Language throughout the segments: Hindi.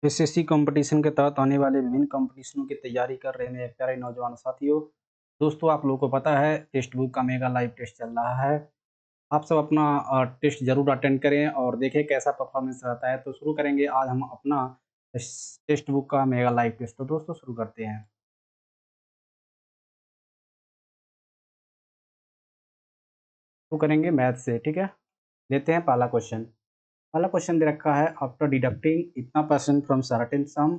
एसएससी कंपटीशन के तहत आने वाले विभिन्न कंपटीशनों की तैयारी कर रहे मेरे प्यारे नौजवान साथियों, दोस्तों आप लोगों को पता है टेक्स्ट बुक का मेगा लाइव टेस्ट चल रहा है। आप सब अपना टेस्ट ज़रूर अटेंड करें और देखें कैसा परफॉर्मेंस रहता है। तो शुरू करेंगे आज हम अपना टेक्स्ट बुक का मेगा लाइव टेस्ट। तो दोस्तों शुरू करते हैं। शुरू करेंगे मैथ से, ठीक है। लेते हैं पहला क्वेश्चन। पहला क्वेश्चन दे रखा है, आफ्टर डिडक्टिंग इतना percent from certain sum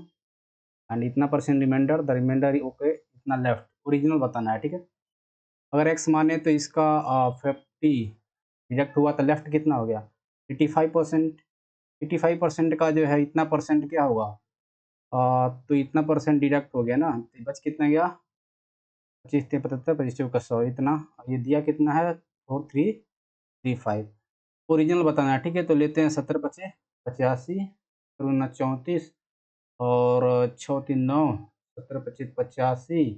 and इतना percent reminder, the reminder okay इतना लेफ्ट, ओरिजिनल बताना है, ठीक है। अगर एक्स माने तो इसका 50 डिडक्ट हुआ तो लेफ्ट कितना हो गया 85%। 85% का जो है इतना परसेंट क्या होगा, तो इतना परसेंट डिडक्ट हो गया ना, तो बच कितना गया 25 × 75 25 चौका 100 इतना। ये दिया कितना है 4335। ओरिजिनल बताना है, ठीक है। तो लेते हैं 70 पचे 85 34 और 6 3 9 70 25 85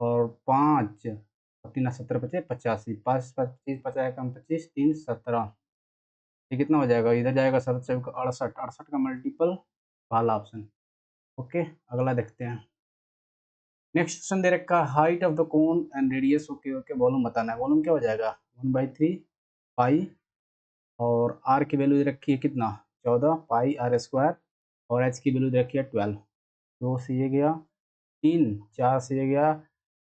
और 5 और 3 70 25 85 5 25 50 कम 25 3 17। ये कितना हो जाएगा, इधर जाएगा 7 7 का 68 68 का मल्टीपल वाला ऑप्शन। ओके, अगला देखते हैं। नेक्स्ट क्वेश्चन दे रखा है, height of the cone and radius okay okay volume बताना है। वॉल्यूम क्या हो जाएगा 1/3 पाई और आर की वैल्यू दे रखी है कितना 14 पाई आर स्क्वायर और एच की वैल्यू दे रखी है 12। 2 से ये गया 3 4 से ये गया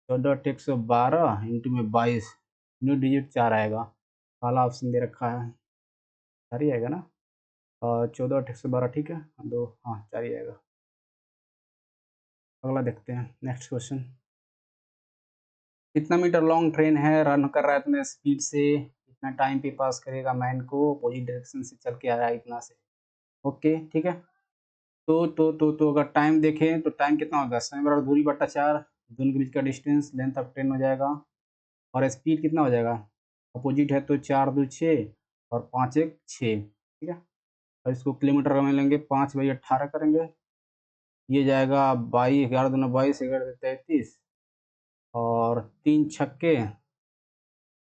14 × 112 इंटू में 22 न्यू डिजिट 4 आएगा। वाला ऑप्शन दे रखा है 4 ही आएगा ना, और 14 × 112 ठीक है, दो हाँ 4 ही आएगा। अगला देखते हैं नेक्स्ट क्वेश्चन। कितना मीटर लॉन्ग ट्रेन है, रन कर रहा है इतने स्पीड से, इतना टाइम पे पास करेगा मैन को, अपोजिट डायरेक्शन से चल के आ रहा है इतना से। ओके ठीक है। तो अगर टाइम देखें तो टाइम कितना होगा, समय बराबर दूरी बट्टा 4, दोनों के बीच का डिस्टेंस लेंथ ऑफ ट्रेन हो जाएगा। और स्पीड कितना हो जाएगा, अपोजिट है तो 4 2 6 और 5 1 6, ठीक है। और इसको किलोमीटर में लेंगे 5/18 करेंगे, ये जाएगा 22 11 दूना 22 11 33 और 3 छक्के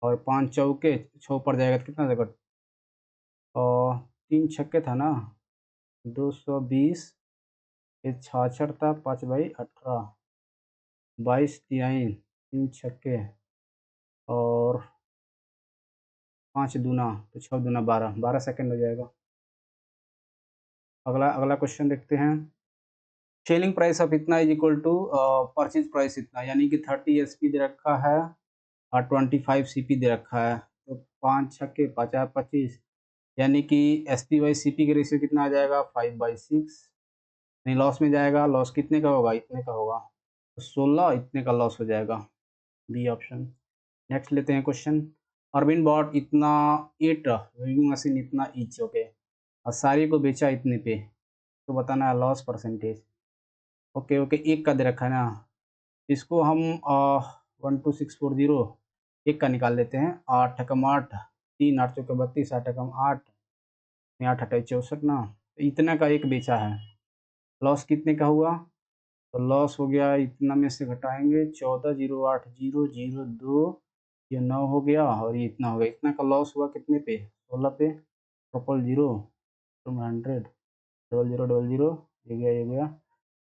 और 5 चौके 6 पर जाएगा तो कितना जाएगा, और 3 छक्के था ना 220, ये 66 था 5/18 22 तिहाई 3 छक्के और 5 दूना तो 6 दूना 12 12 सेकंड हो जाएगा। अगला अगला क्वेश्चन देखते हैं। सेलिंग प्राइस ऑफ इतना is equal to purchase price इतना, यानी कि 30 एसपी दे रखा है और 25 सीपी दे रखा है। तो 5 छक्के 50 25, यानी कि SP/CP की रेशियो कितना आ जाएगा 5/6। नहीं लॉस में जाएगा, लॉस कितने का होगा इतने का होगा, तो 16 इतने का लॉस हो जाएगा, बी ऑप्शन। नेक्स्ट लेते हैं क्वेश्चन। अरविंद बॉट इतना 8 वेविंग मशीन इतना ईच ओके, और सारी को बेचा इतने पे, तो बताना है लॉस परसेंटेज। ओके ओके, एक का दे रखा है ना, इसको हम 12640 एक का निकाल लेते हैं। 8 एकम 8 3 8 चौके 32 8 एकम 8 8 8 64 ना, तो इतना का एक बेचा है। लॉस कितने का हुआ, तो लॉस हो गया इतना में से घटाएंगे 14 0 8 0 0 2, ये 9 हो गया और ये इतना हो गया। इतना का लॉस हुआ कितने पे 16 पे, 000 100 0000 ये गया,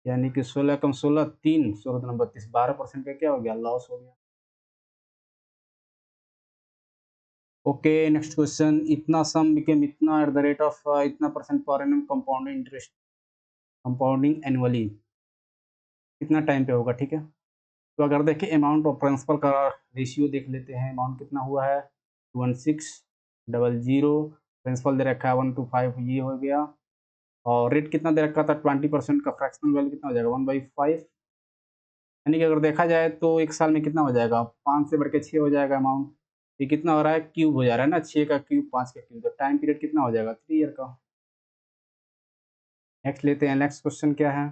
यानी कि 16 कम 16 3 16 32 12% का क्या हो गया लॉस हो गया। ओके नेक्स्ट क्वेश्चन, इतना सम बिकेम इतना एट द रेट ऑफ इतना percent per annum compounding interest compounding annually, कितना टाइम पे होगा, ठीक है। तो अगर देखें अमाउंट ऑफ प्रिंसिपल का रेशियो देख लेते हैं, अमाउंट कितना हुआ है 1600, प्रिंसिपल दे रखा है 1 to 5 ये हो गया, और रेट कितना दे रखा था 20% का, फ्रैक्शनल वैल्यू कितना हो जाएगा 1/5, यानी कि अगर देखा जाए तो एक साल में कितना हो जाएगा 5 से बढ़ के 6 हो जाएगा अमाउंट। ये कितना हो रहा है क्यूब हो जा रहा है ना, 6 का क्यूब 5 का क्यूब, तो टाइम पीरियड कितना हो जाएगा 3 ईयर का। नेक्स्ट लेते हैं, नेक्स्ट क्वेश्चन क्या है,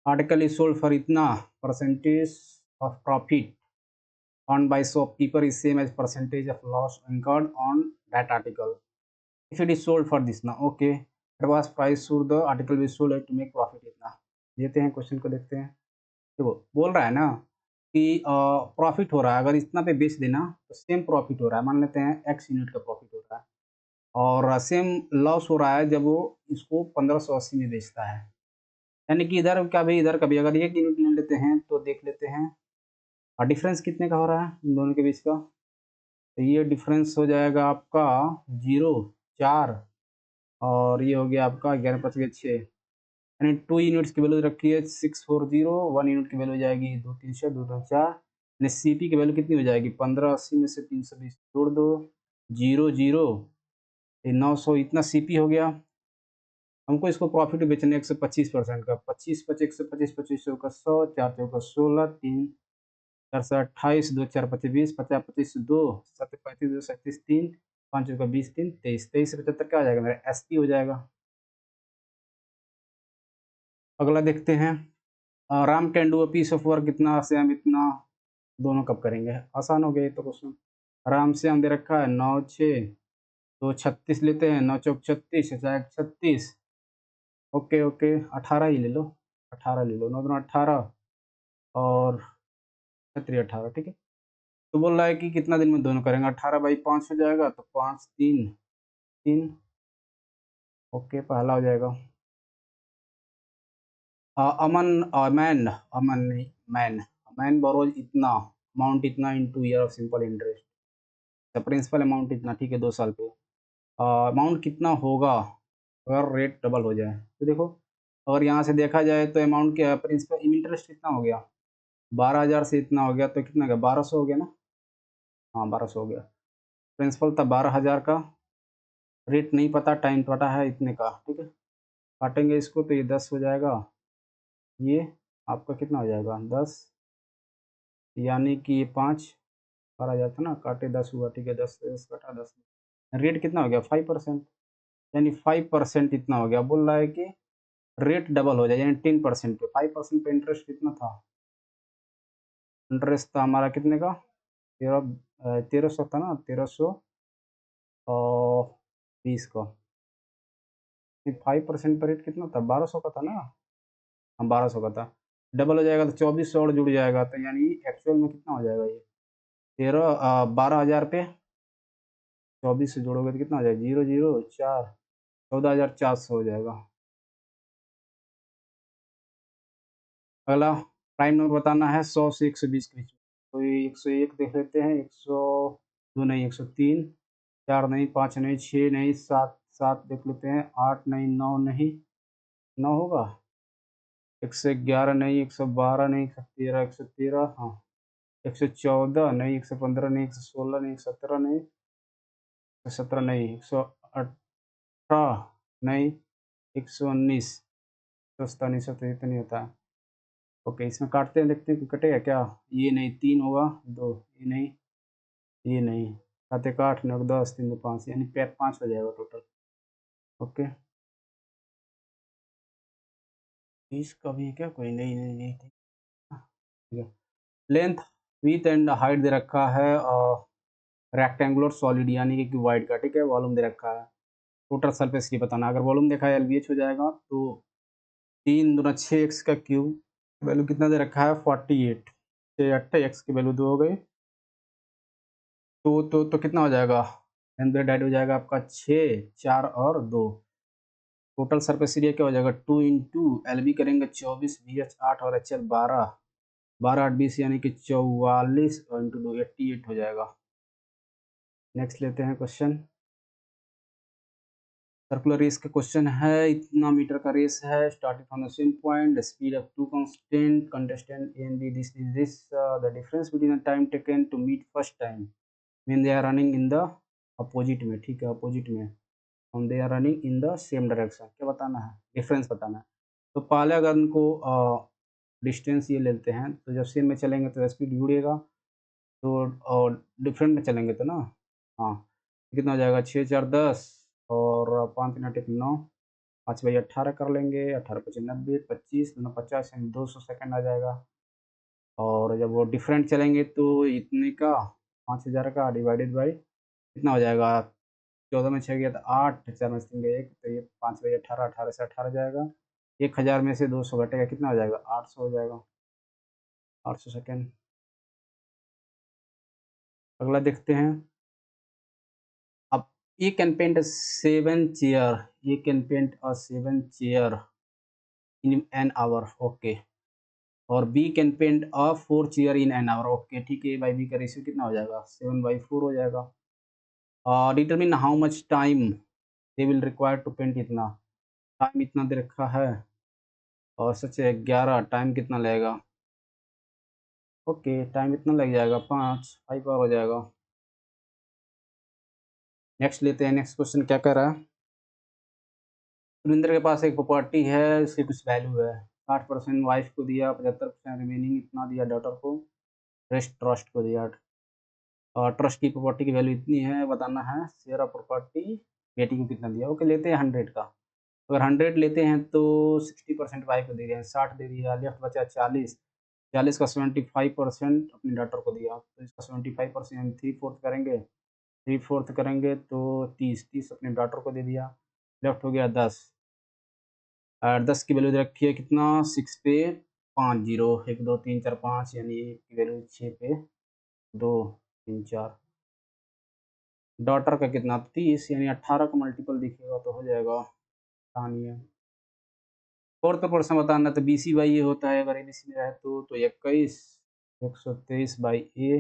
आर्टिकल इज सोल्ड फॉर इतना, percentage of profit earned by shopkeeper is same as percentage of loss incurred on that article if it is sold for this ना, okay at what price should the article be sold to make profit इतना। लेते हैं क्वेश्चन को देखते हैं। देखो बोल रहा है ना कि प्रॉफिट हो रहा है, अगर इतना पे बेच देना तो सेम प्रॉफिट हो रहा है, मान लेते हैं x यूनिट का प्रॉफिट हो रहा है, और सेम लॉस हो रहा है जब वो इसको 1580 में बेचता है। यानी कि इधर क्या भाई, इधर कभी अगर 1 यूनिट ले लेते हैं तो देख लेते हैं और डिफरेंस कितने का हो रहा है इन दोनों के बीच का। तो ये डिफरेंस हो जाएगा आपका 0.4 और ये हो गया आपका 11×5=6, यानी 2 यूनिट्स की वैल्यू रखी है 640, 1 यूनिट की वैल्यू हो जाएगी 2×3=6, 2×4, यानी सीपी की वैल्यू कितनी हो जाएगी 1580 में से 320 जोड़ दो, 00, ये 900 इतना सीपी हो गया। हमको इसको प्रॉफिट बेचना है 125% का, 25 125 25 चौका 100, 4 चौका 16, 3 4 से 28, 2 4 25 20, 50 25 2, 7 35 2 37 3, 5 चौका 20 3 23, 23 से 75 क्या हो जाएगा मेरा एसपी हो जाएगा। अगला देखते हैं, Ram can do a piece of work इतना से हम इतना, दोनों कब करेंगे, आसान हो गया ये तो क्वेश्चन। राम से हम दे रखा है 9 6, तो 36 लेते हैं, 9 चौक 36, 36, ओके ओके 18 ही ले लो, 18 ले लो, 9 दूना 18 और 18, ठीक है। तो बोल रहा है कि कितना दिन में दोनों करेंगे, 18/5 हो जाएगा, तो 5 3 3, ओके पहला हो जाएगा। अमन मैन, अमन नहीं मैन, मैन बोरोज इतना, अमाउंट इतना into year of simple interest, तो प्रिंसिपल अमाउंट इतना, ठीक है 2 साल पे। अमाउंट कितना होगा अगर रेट डबल हो जाए, तो देखो अगर यहाँ से देखा जाए तो अमाउंट क्या, प्रिंसिपल इंटरेस्ट कितना हो गया 12,000 से इतना हो गया, तो कितना हो गया 1200 हो गया ना, हाँ 1200 हो गया। प्रिंसिपल था 12,000 का, रेट नहीं पता, टाइम पता है इतने का, ठीक है। काटेंगे इसको तो ये 10 हो जाएगा, ये आपका कितना हो जाएगा 10, यानी कि ये 5, 12,000 था ना, काटे 10 हुआ, ठीक है 10 से 10 कटा 10, रेट कितना हो गया 5%, यानी 5% इतना हो गया। बोल रहा है कि रेट डबल हो जाए, यानी 10% पे 5% पे इंटरेस्ट कितना था, इंटरेस्ट था हमारा कितने का 1300 था ना, 1320 का, 5% पर रेट कितना था 1200 का था ना, हाँ 1200 का था, डबल हो जाएगा तो 2400 और जुड़ जाएगा, तो यानी एक्चुअल में कितना हो जाएगा ये 12,000 पे 24 से जोड़ोगे तो कितना हो जाएगा 004, 14,400 हो जाएगा। अगला प्राइम नंबर बताना है 100 से 120 के बीच में, तो ये 101 देख लेते हैं, 102 नहीं 103, 4 नहीं 5 नहीं 6 नहीं 7 7 देख लेते हैं, 8 नहीं 9 नहीं 9 होगा, 111 नहीं 112 नहीं 113 113 हाँ, 114 नहीं 115 नहीं 116 नहीं 117 नहीं 117 नहीं 118 नहीं 119, सस्ता नहीं सस्ता इतना नहीं होता है। ओके इसमें काटते हैं देखते हैं कि कटेगा क्या, ये नहीं 3 होगा 2, ये नहीं ये नहीं, 7 1 8 9 10 3 2 5, यानी 5 हो जाएगा टोटल। ओके 20 का भी है क्या कोई, नहीं नहीं नहीं ठीक है। लेंथ विथ एंड हाइट दे रखा है और रेक्टेंगुलर सॉलिड यानी कि क्यूबॉइड का, ठीक है। वॉल्यूम दे रखा है, टोटल सरफेस ये बताना, अगर वॉल्यूम देखा है एलवीएच हो जाएगा, तो 3 दूना 6x का क्यूब, वैल्यू कितना दे रखा है 48, 6 8 x की वैल्यू 2 हो गई, तो कितना हो जाएगा, एंड हो जाएगा आपका 6 4 और 2, टोटल सरफेस एरिया क्या हो जाएगा 2 इंटू एल बी करेंगे 24, बी एच 8 और एच एल 12, 12 8 20 यानी कि 44 और इंटू 2 88 हो जाएगा। नेक्स्ट लेते हैं क्वेश्चन, सर्कुलर रेस का क्वेश्चन है, इतना मीटर का रेस है, starting from the same point, speed of 2 constant contestant A and B, this the difference between the time taken to meet first time when they are running in the opposite में, ठीक है अपोजिट में, हम they are running in the same direction, क्या बताना है डिफरेंस बताना है। तो पहले अगर उनको डिस्टेंस ये लेते हैं, तो जब सेम में चलेंगे तो स्पीड जुड़ेगा, तो और डिफरेंट में चलेंगे तो ना, हाँ कितना हो जाएगा 6 4 10 और 5 3 8 1 9, 5/18 कर लेंगे, 18 5 90, 25 9 50 यानी 200 सेकंड आ जाएगा। और जब वो डिफरेंट चलेंगे तो इतने का 5,000 का डिवाइडेड बाई कितना हो जाएगा, 14 में 6 गया तो 8, 4 में 3 गया 1, तो ये 5/18, 18 से 18 जाएगा, 1,000 में से 200 घटेगा कितना हो जाएगा 800 हो जाएगा, 800 सेकेंड। अगला देखते हैं, अब ये कैन पेंट 7 चेयर, ये can paint 7 chair in an hour, okay. और B can paint 4 chair in an hour, okay ठीक है। ए बाई बी का रेशियो कितना हो जाएगा, 7/4 हो जाएगा। Determine how much time they will require to paint, इतना टाइम इतना दे रखा है, और सच है 11, टाइम कितना लगेगा, ओके टाइम इतना लग जाएगा 5 और हो जाएगा। नेक्स्ट लेते हैं, नेक्स्ट क्वेश्चन क्या कह रहा है। सुरेंद्र के पास एक प्रॉपर्टी है, इसकी कुछ वैल्यू है, 60% वाइफ को दिया, 75% रिमेनिंग इतना दिया डॉटर को, रेस्ट ट्रस्ट को दिया। और ट्रस्ट की प्रॉपर्टी की वैल्यू इतनी है, बताना है शेयर ऑफ प्रॉपर्टी बेटी को कितना दिया। ओके लेते हैं 100 का, अगर 100 लेते हैं तो 60% वाइफ को दे रहे हैं, 60 दे दिया, लेफ्ट बचा 40, 40 का 75% अपनी डॉटर को दिया, तो इसका 75% हम 3/4 करेंगे, 3/4 करेंगे तो 30, 30 अपने डॉटर को दे दिया, लेफ्ट हो गया 10। और 10 की वैल्यू दे रखी है कितना, 6 पे 5 जीरो, 1 2 3 4 5, यानी की वैल्यू 6 पे 2 3 4। डॉटर का कितना 30, यानी 18 का मल्टीपल दिखेगा तो हो जाएगा, आसानी है। फोर्थ प्रश्न बताना, तो BC बाई ए होता है, अगर ABC में रहे तो 21, 123 बाई ए,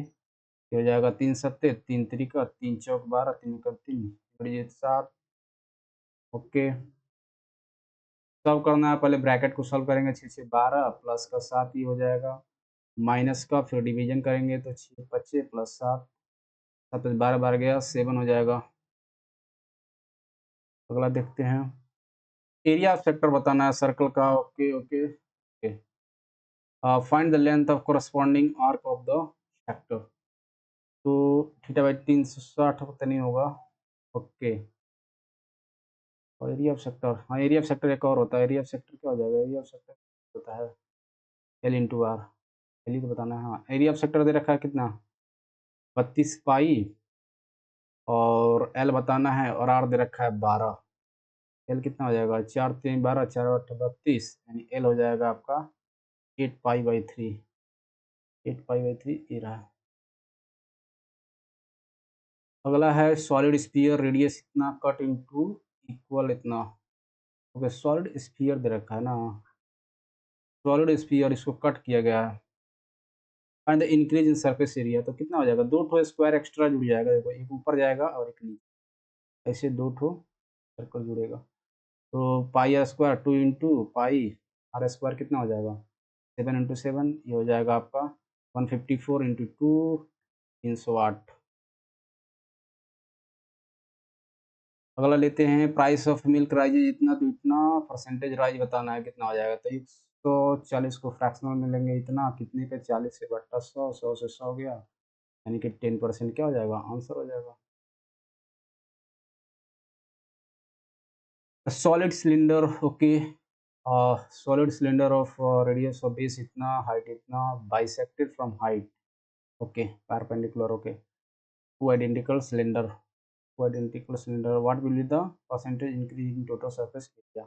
ये हो जाएगा 3 सत्ते 3 त्रिका 3 चौक 12, 3 का 3 7, ओके। सॉल्व करना है, पहले ब्रैकेट को सॉल्व करेंगे, 6 से 12 प्लस का 7 ही हो जाएगा, माइनस का फिर डिवीजन करेंगे तो 6 बचे प्लस 7, 7 12 बार गया 7 हो जाएगा। अगला देखते हैं, एरिया ऑफ सेक्टर बताना है सर्कल का, okay okay okay. Find the length of corresponding arc of the sector, तो थीटा बाई 360 तो नहीं होगा, ओके। और एरिया ऑफ सेक्टर, हाँ एरिया ऑफ सेक्टर एक और होता है, एरिया ऑफ सेक्टर क्या हो जाएगा, एरिया ऑफ सेक्टर होता है L इंटू आर, एल ही तो बताना है। हाँ एरिया ऑफ सेक्टर दे रखा है कितना, 32 पाई, और L बताना है, और R दे रखा है 12, L कितना हो जाएगा, 4 3 12, 4 8 32, यानी L हो जाएगा आपका 8 पाई बाई 3, 8 पाई बाई 3 ये रहा। अगला है सॉलिड स्फीयर, रेडियस इतना कट इनटू इक्वल इतना, ओके सॉलिड स्फीयर दे रखा है ना, सॉलिड स्फीयर इसको कट किया गया है, find the increase in surface area, तो कितना हो जाएगा, 2 ठो स्क्वायर एक्स्ट्रा जुड़ जाएगा, देखो एक ऊपर जाएगा और एक नीचे, ऐसे 2 ठो सर्कल जुड़ेगा, तो pi r square 2 into pi r square कितना हो जाएगा, 7 इंटू 7, ये हो जाएगा आपका 154 इंटू 2, 308। अगला लेते हैं प्राइस ऑफ मिल्क राइज इतना, तो इतना परसेंटेज राइज बताना है, कितना हो जाएगा, तो 140 को फ्रैक्शनल में लेंगे, इतना कितने पे 40 से बट्टा 100, 100 से 100 गया, यानी कि 10% क्या हो जाएगा, आंसर हो जाएगा। Solid cylinder, okay, solid cylinder of radius of base इतना, हाइट इतना, bisected from height, okay perpendicular, okay to identical cylinder, to identical cylinder, what will be the percentage increase in total surface area,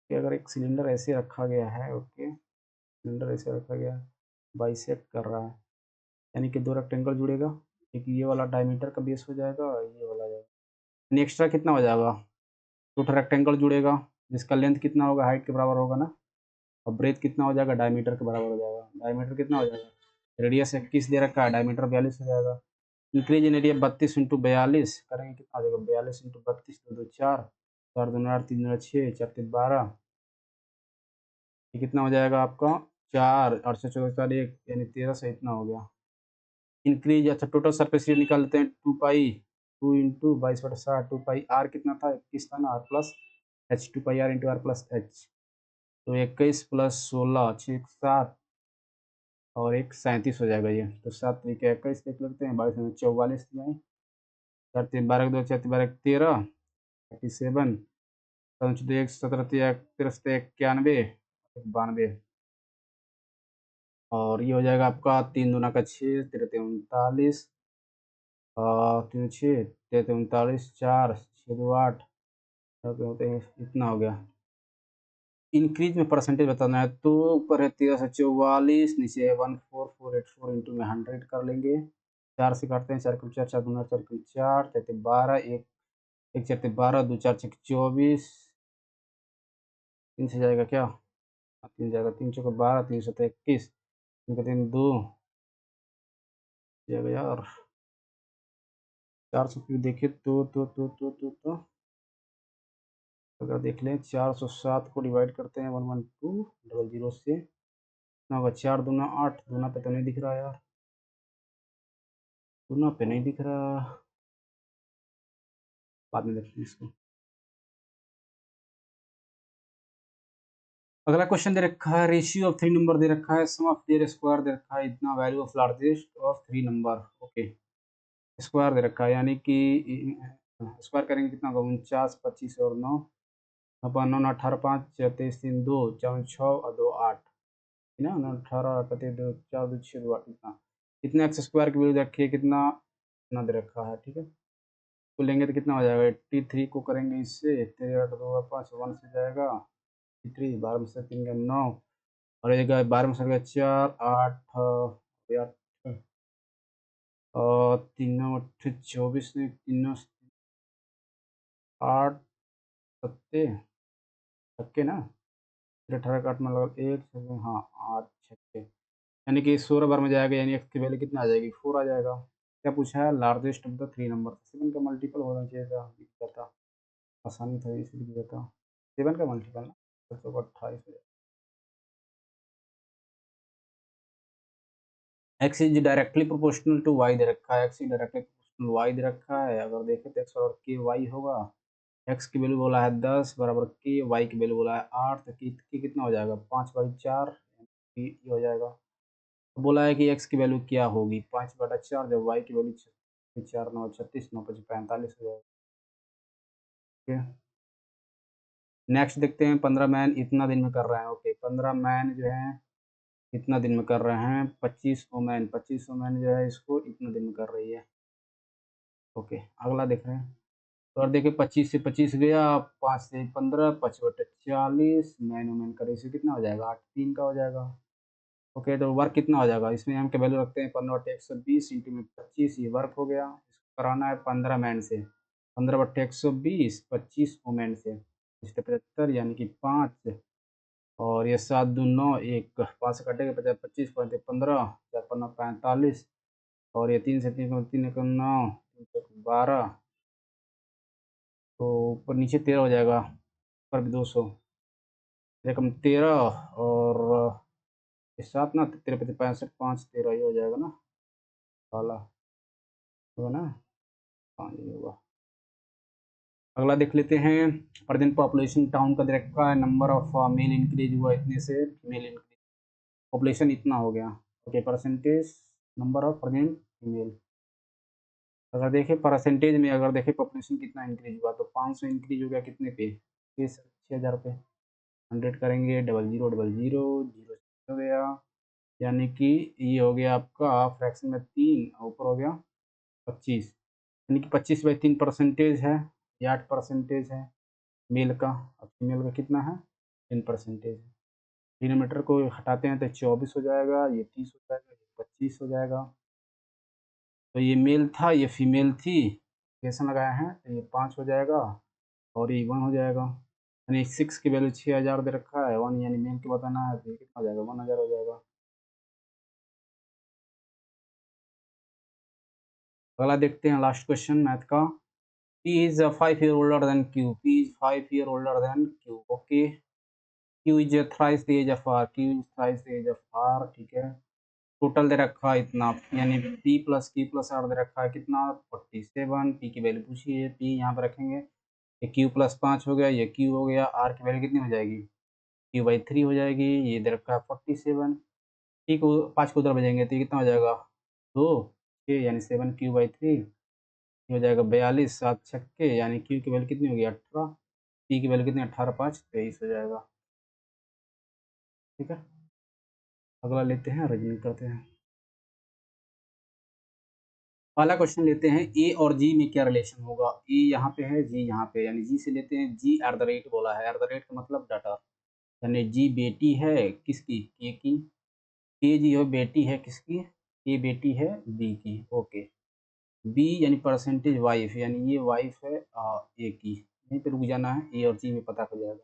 कि अगर एक सिलेंडर ऐसे रखा गया है, ओके सिलेंडर ऐसे रखा गया है, बाइसेक्ट कर रहा है, यानी कि 2 रेक्टेंगल जुड़ेगा, एक ये वाला डायमीटर का बेस हो जाएगा और ये वाला जाएगा, एक्स्ट्रा कितना हो जाएगा, 2 रेक्टेंगल जुड़ेगा जिसका लेंथ कितना होगा, हाइट के बराबर होगा ना, और ब्रेथ कितना हो जाएगा, डायमीटर के बराबर हो जाएगा, डायमीटर कितना हो जाएगा, रेडियस 21 दे रखा है, डायमीटर 42 हो जाएगा, इंक्रीज इन एरिया 32 इंटू 42 करेंगे कितना हो जाएगा, 42 इंटू 32, 2 2 4, 4 2 8, 3 2 6, 4 3 12, ये कितना हो जाएगा आपका 4, 8 से 14 4 1, यानी 13 से इतना हो गया। इंक्रीज, अच्छा टोटल सरफेस एरिया निकाल लेते हैं, 2 पाई 2 इंटू 22/60, 2 पाई आर कितना था, 21 था ना, R plus H, 2 pi R into R plus H, तो 21 प्लस 16 6 7 और एक 37 हो जाएगा ये, तो 7 तरीके 21 देख लेते हैं, 22 में 44 जाए, 4 3 12 2 4 12 13, 37, 5 2 1 17 13 91, 92, और ये हो जाएगा आपका 3 दूना का 6, 13 39, 3 6 13 39, 4 6 2 8 होते हैं, इतना हो गया। इंक्रीज में परसेंटेज बताना है, तो ऊपर है 13 से 44, नीचे है 14484 इंटू में 100 कर लेंगे, 4 से काटते हैं, 4 4 4 4 4 4 4 13 12, 1 एक 4 12, 2 4 6 24, 3 से जाएगा क्या? 3 जाएगा, 3 चौके 12, 3 सत्ते 21, 3 का 3 2 जाएगा यार। 400 की देखिए तो अगर देख लें 407 को डिवाइड करते हैं 11200 से, कितना होगा? 4 दूना 8, दूना पे तो नहीं दिख रहा यार, दूना पे नहीं दिख रहा, बाद में देखते हैं इसको। अगला क्वेश्चन दे रखा है, रेशियो ऑफ 3 नंबर दे रखा है, सम ऑफ देयर स्क्वायर दे रखा है, इतना value of largest of 3 number. Okay, square दे रखा है, यानी कि स्क्वायर करेंगे कितना होगा? 49, 25 और 9, 9 18 5 23 3 2 4 6 और 2 8, है ना? 18 दो 4 2 6 2 8, इतना इतना एक्स स्क्वायर की वैल्यू रखी है, कितना इतना दे रखा है, ठीक है। तो लेंगे तो कितना हो जाएगा? 83 को करेंगे इससे, 3 8 2 5 1 से जाएगा 83, 12 में से 3 का 9, और एक 12 में से 4 8 8 और 3 8 24 में 3 8 सत्ते छक्के ना, फिर 18 का 8 मतलब 1 हाँ 8 छक्के, यानी कि 16 बार में जाएगा, यानी एक्स की वैल्यू कितना आ जाएगी? 4 आ जाएगा। क्या पूछा है? लार्जेस्ट ऑफ द 3 नंबर, 7 का मल्टीपल होना चाहिए था, दिख जाता, आसानी था, इसलिए दिख जाता 7 का मल्टीपल ना, 28 हो जाएगा। X is directly proportional to Y दे रखा है, X is directly proportional Y दे रखा है, अगर देखें तो एक्स और के वाई होगा, एक्स की वैल्यू बोला है 10 बराबर के, वाई की वैल्यू बोला है 8, तो की कितना हो जाएगा? 5/4 ये हो जाएगा। तो बोला है कि एक्स की वैल्यू क्या होगी? 5/4, जब वाई की वैल्यू 4 9 36 9 5 45 हो जाएगा। ठीक है, नेक्स्ट देखते हैं, 15 मैन इतना दिन में कर रहे हैं। ओके, 15 मैन जो है इतना दिन में कर रहे हैं, 25 वुमेन, 25 वुमेन जो है इसको इतना दिन में कर रही है। ओके, अगला देख रहे हैं, तो और देखिए 25 से 25 गया, 5 से 15, 5/40 मैन वुमेन करे, इसे कितना हो जाएगा? 8 3 का हो जाएगा। ओके, तो वर्क कितना हो जाएगा? इसमें हम क्या वैल्यू रखते हैं? 15/120 इंटू में 25, ये वर्क हो गया। इसको कराना है 15 मैन से, 15/120, 25 वुमेन से, 75 यानी कि 5, और ये 7 दूनी 9, एक 5 से कटेगा 50, 25 5 15, 4 5 45, और ये 3 से 3 3 1 9, 12, तो ऊपर नीचे 13 हो जाएगा, ऊपर भी 200, रकम 13, और ये 7 ना, 13 55 65 5 13, ये हो जाएगा ना, वाला होगा ना, हाँ ये होगा। अगला देख लेते हैं, प्रेजेंट पॉपुलेशन टाउन का दे रखा है, नंबर ऑफ मेल इंक्रीज हुआ इतने से, फीमेल इंक्रीज, पॉपुलेशन इतना हो गया। Okay, percentage number of present female, अगर देखें परसेंटेज में, अगर देखें पॉपुलेशन कितना इंक्रीज हुआ, तो 500 इंक्रीज हो गया कितने पे? 6,000 पे। 100 करेंगे, 0000 जीरो हो गया, यानी कि ये हो गया आपका फ्रैक्शन में 3, ऊपर हो गया 25, यानी कि 25/3 परसेंटेज है, ये 8% है मेल का, और फीमेल का कितना है? 10% है। डिनोमीटर को हटाते हैं तो 24 हो जाएगा, ये 30 हो जाएगा, ये 25 हो जाएगा। तो ये मेल था, ये फीमेल थी, इक्वेशन लगाया है तो ये 5 हो जाएगा, और ये 1 हो जाएगा, यानी 6 की वैल्यू 6,000 दे रखा है, 1 यानी मेल को बताना है, तो ये कितना हो जाएगा? 1,000 हो जाएगा। अगला देखते हैं, लास्ट क्वेश्चन मैथ का, P is 5 year older than Q, P is 5 year older than Q, okay, Q is thrice the age of R, Q is thrice the age of R, ठीक है। टोटल दे रखा है इतना, यानी P plus Q plus R दे रखा है कितना? 47, P की वैल्यू पूछी है, P यहाँ पर रखेंगे, ये Q प्लस 5 हो गया, ये Q हो गया, R की वैल्यू कितनी हो जाएगी? Q/3 हो जाएगी, ये दे रखा है 47, T को 5 को उधर भेजेंगे तो ये कितना हो जाएगा? 2 6, यानी 7Q/3, ये हो जाएगा 42, 7 छक्के, यानी Q की वैल्यू कितनी होगी? 18, P की वैल्यू कितनी? 18 5 23 हो जाएगा, ठीक है। अगला लेते हैं, रीजनिंग करते हैं। पहला क्वेश्चन लेते हैं, ए और जी में क्या रिलेशन होगा? ए यहाँ पे है, जी यहाँ पे, यानी जी से लेते हैं, जी एट द रेट बोला है, एट द रेट का मतलब डाटा, यानी जी बेटी है किसकी? के की, के जी हो बेटी है किसकी? के बेटी है बी की, ओके। बी यानी परसेंटेज वाइफ, यानी ये वाइफ है ए की, यहीं पे रुक जाना है, ए और जी में पता कर जाएगा।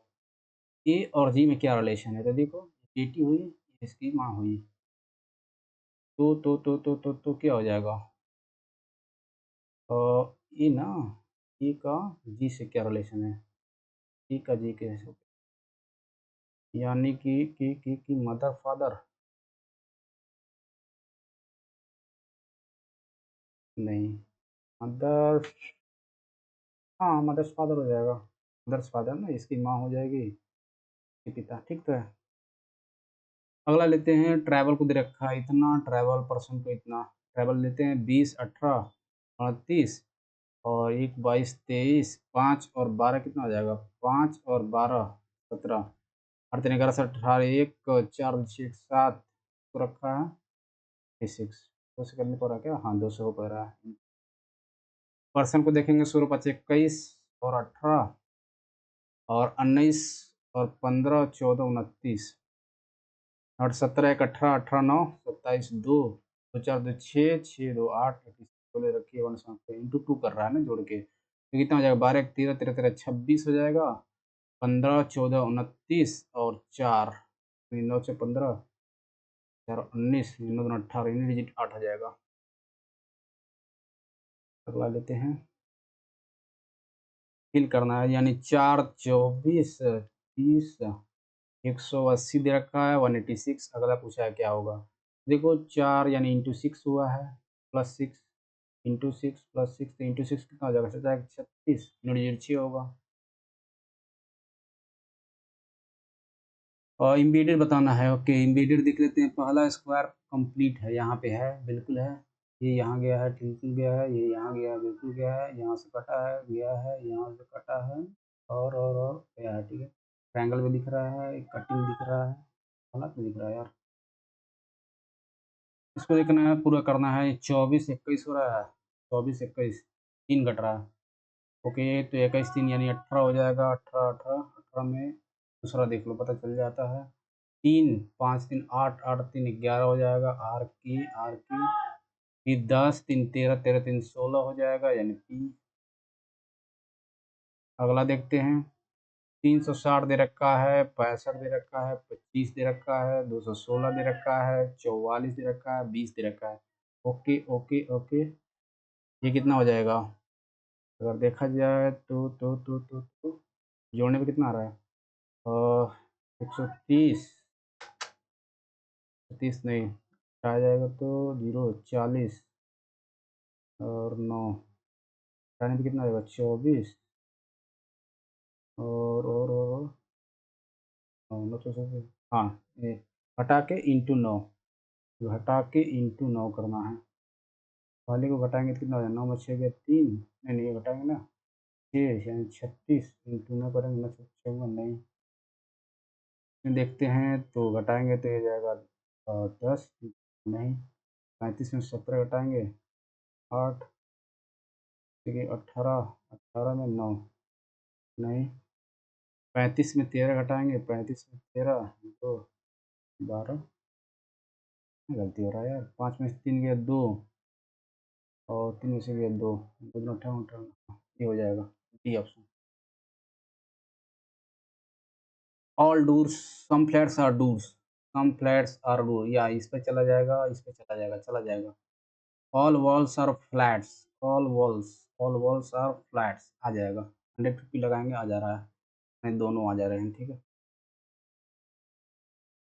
ए और जी में क्या रिलेशन है, तो देखो बेटी हुई, इसकी माँ हुई, तो क्या हो जाएगा, ए ना, ए का जी से क्या रिलेशन है, ए का जी के, यानी कि मदर फादर, नहीं, मदर, हाँ मदर्स फादर हो जाएगा, मदर्स फादर ना, इसकी माँ हो जाएगी, इसके पिता, ठीक तो है। अगला लेते हैं, ट्रैवल को दे रखा है इतना, ट्रैवल पर्सन को इतना, ट्रैवल लेते हैं 20, 18, 38 और 1, 22, 23, 5 और 12 कितना हो जाएगा, 5 और 12, 17, 8, 3, 11, 18, 1, 4, 6, 7 को रखा है 6, 2 से करने पर रहा क्या, हाँ 2 से हो पा रहा है। पर्सन को देखेंगे 16, 5, 21 और 18 और 19 और 15, 14, 29 और 17, 1, 18, 18, 9, 27, 2, 2, 4, 2, 6, 6, 2, 8, बोले रखिए 1 से इंटू 2 कर रहा है ना जोड़ के, तो कितना हो जाएगा, 12, 1, 13, 13, 13, 26 हो जाएगा, 15, 14, 29 और 4, 9 से 15, 4, 19, 9, 2, 18, इन डिजिट 8 हो जाएगा। अगला लेते हैं, फिल करना है, यानी 4, 24, 30, 180 दे रखा है, 186, अगला पूछा है क्या होगा, देखो 4 यानी इंटू 6 हुआ है, प्लस 6 इंटू 6 प्लस 6, तो इंटू 6 कितना हो जाएगा, 36, डिजिट 6 होगा। और इम्बेडेड बताना है, ओके इम्बेडेड देख लेते हैं, पहला स्क्वायर कंप्लीट है, यहाँ पे है, बिल्कुल है, ये यहाँ गया है, बिल्कुल गया है, ये यहाँ गया है, बिल्कुल गया है, यहाँ से कटा है, गया है, यहाँ से कटा है, और गया है, ठीक है, ट्रायंगल में दिख रहा है, कटिंग दिख रहा है, गलत में दिख रहा है यार, इसको देखना है, पूरा करना है, 24, 21 हो रहा है, 24, 21, 3 घट रहा है, ओके, तो 21, 3 यानी 18 हो जाएगा, 18, 18, 18 में दूसरा देख लो पता चल जाता है, 3, 5, 3, 8, 8, 3, 11 हो जाएगा, आर की, फिर 10, 3, 13, 13, 3, 16 हो जाएगा, यानी पी। अगला देखते हैं, 360 दे रखा है, 65 दे रखा है, 25 दे रखा है, 216 दे रखा है, 44 दे रखा है, 20 दे रखा है, ओके ओके ओके, ये कितना हो जाएगा, अगर देखा जाए तो जोड़ने पे कितना आ रहा है, 130, 30 नहीं आ जाएगा, तो 0, 40 और 9, हटाने पे कितना आएगा, 24 और 9 तो सब, हाँ ये हटा के इंटू 9, घटा के इंटू 9 करना है, पहले को घटाएंगे तो कितना हो जाएगा, 9 में 6 गया 3, नहीं नहीं ये घटाएंगे ना, 6 यानी 36 इंटू 9 करेंगे, 9 6 नहीं, इसमें देखते हैं तो घटाएंगे तो ये जाएगा 10, नहीं 35 में 17 घटाएंगे 8, ठीक है 18, 18 में 9, नहीं 35 में 13 घटाएंगे, 35 में 13, तो 12, गलती हो रहा है यार, 5 में से 3 गया 2 और 3 में से गया 2, 2 दूनी 58, 58, ये हो जाएगा D option. All doors, some flats are doors, some flats are door, या इस पे चला जाएगा, इस पे चला जाएगा, चला जाएगा, all walls are flats, all walls are flats आ जाएगा, 100 लगाएंगे आ जा रहा है, नहीं दोनों आ जा रहे हैं, ठीक है।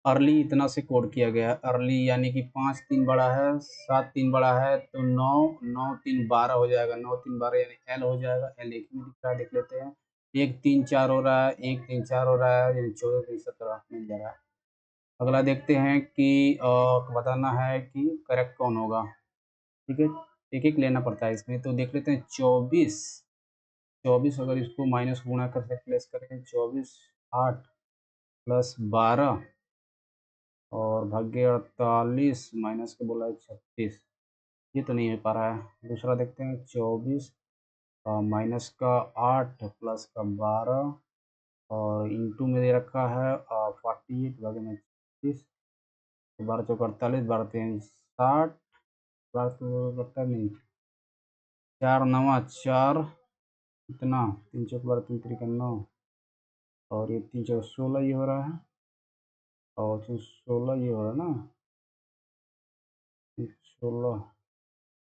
अर्ली इतना से कोड किया गया है, अर्ली यानी कि 5, 3 बड़ा है, 7, 3 बड़ा है, तो 9, 9, 3, 12 हो जाएगा, 9, 3, 12 यानी एल हो जाएगा, एल एक में दिख रहा है, देख लेते हैं, 1, 3, 4 हो रहा है, 1, 3, 4 हो रहा है, यानी 14, 3, 17 मिल जा रहा है। अगला देखते हैं कि बताना है कि करेक्ट कौन होगा, ठीक है, एक एक लेना पड़ता है इसमें, तो देख लेते हैं 24, 24 अगर इसको माइनस गुणा करके प्लस करें, 24, 8 प्लस 12 और भाग्य 48 माइनस के बोला है 36, ये तो नहीं हो पा रहा है, दूसरा देखते हैं 24 माइनस का 8 प्लस का 12 और इंटू में दे रखा है 48 भागे में 36, 12 चौक 48, 12 3 60, 12 नहीं 4 नवा 4, इतना 3 चौक 12 3 3 9, और ये 3 चौक 16 ये हो रहा है, और 16 ये हो रहा है ना, 16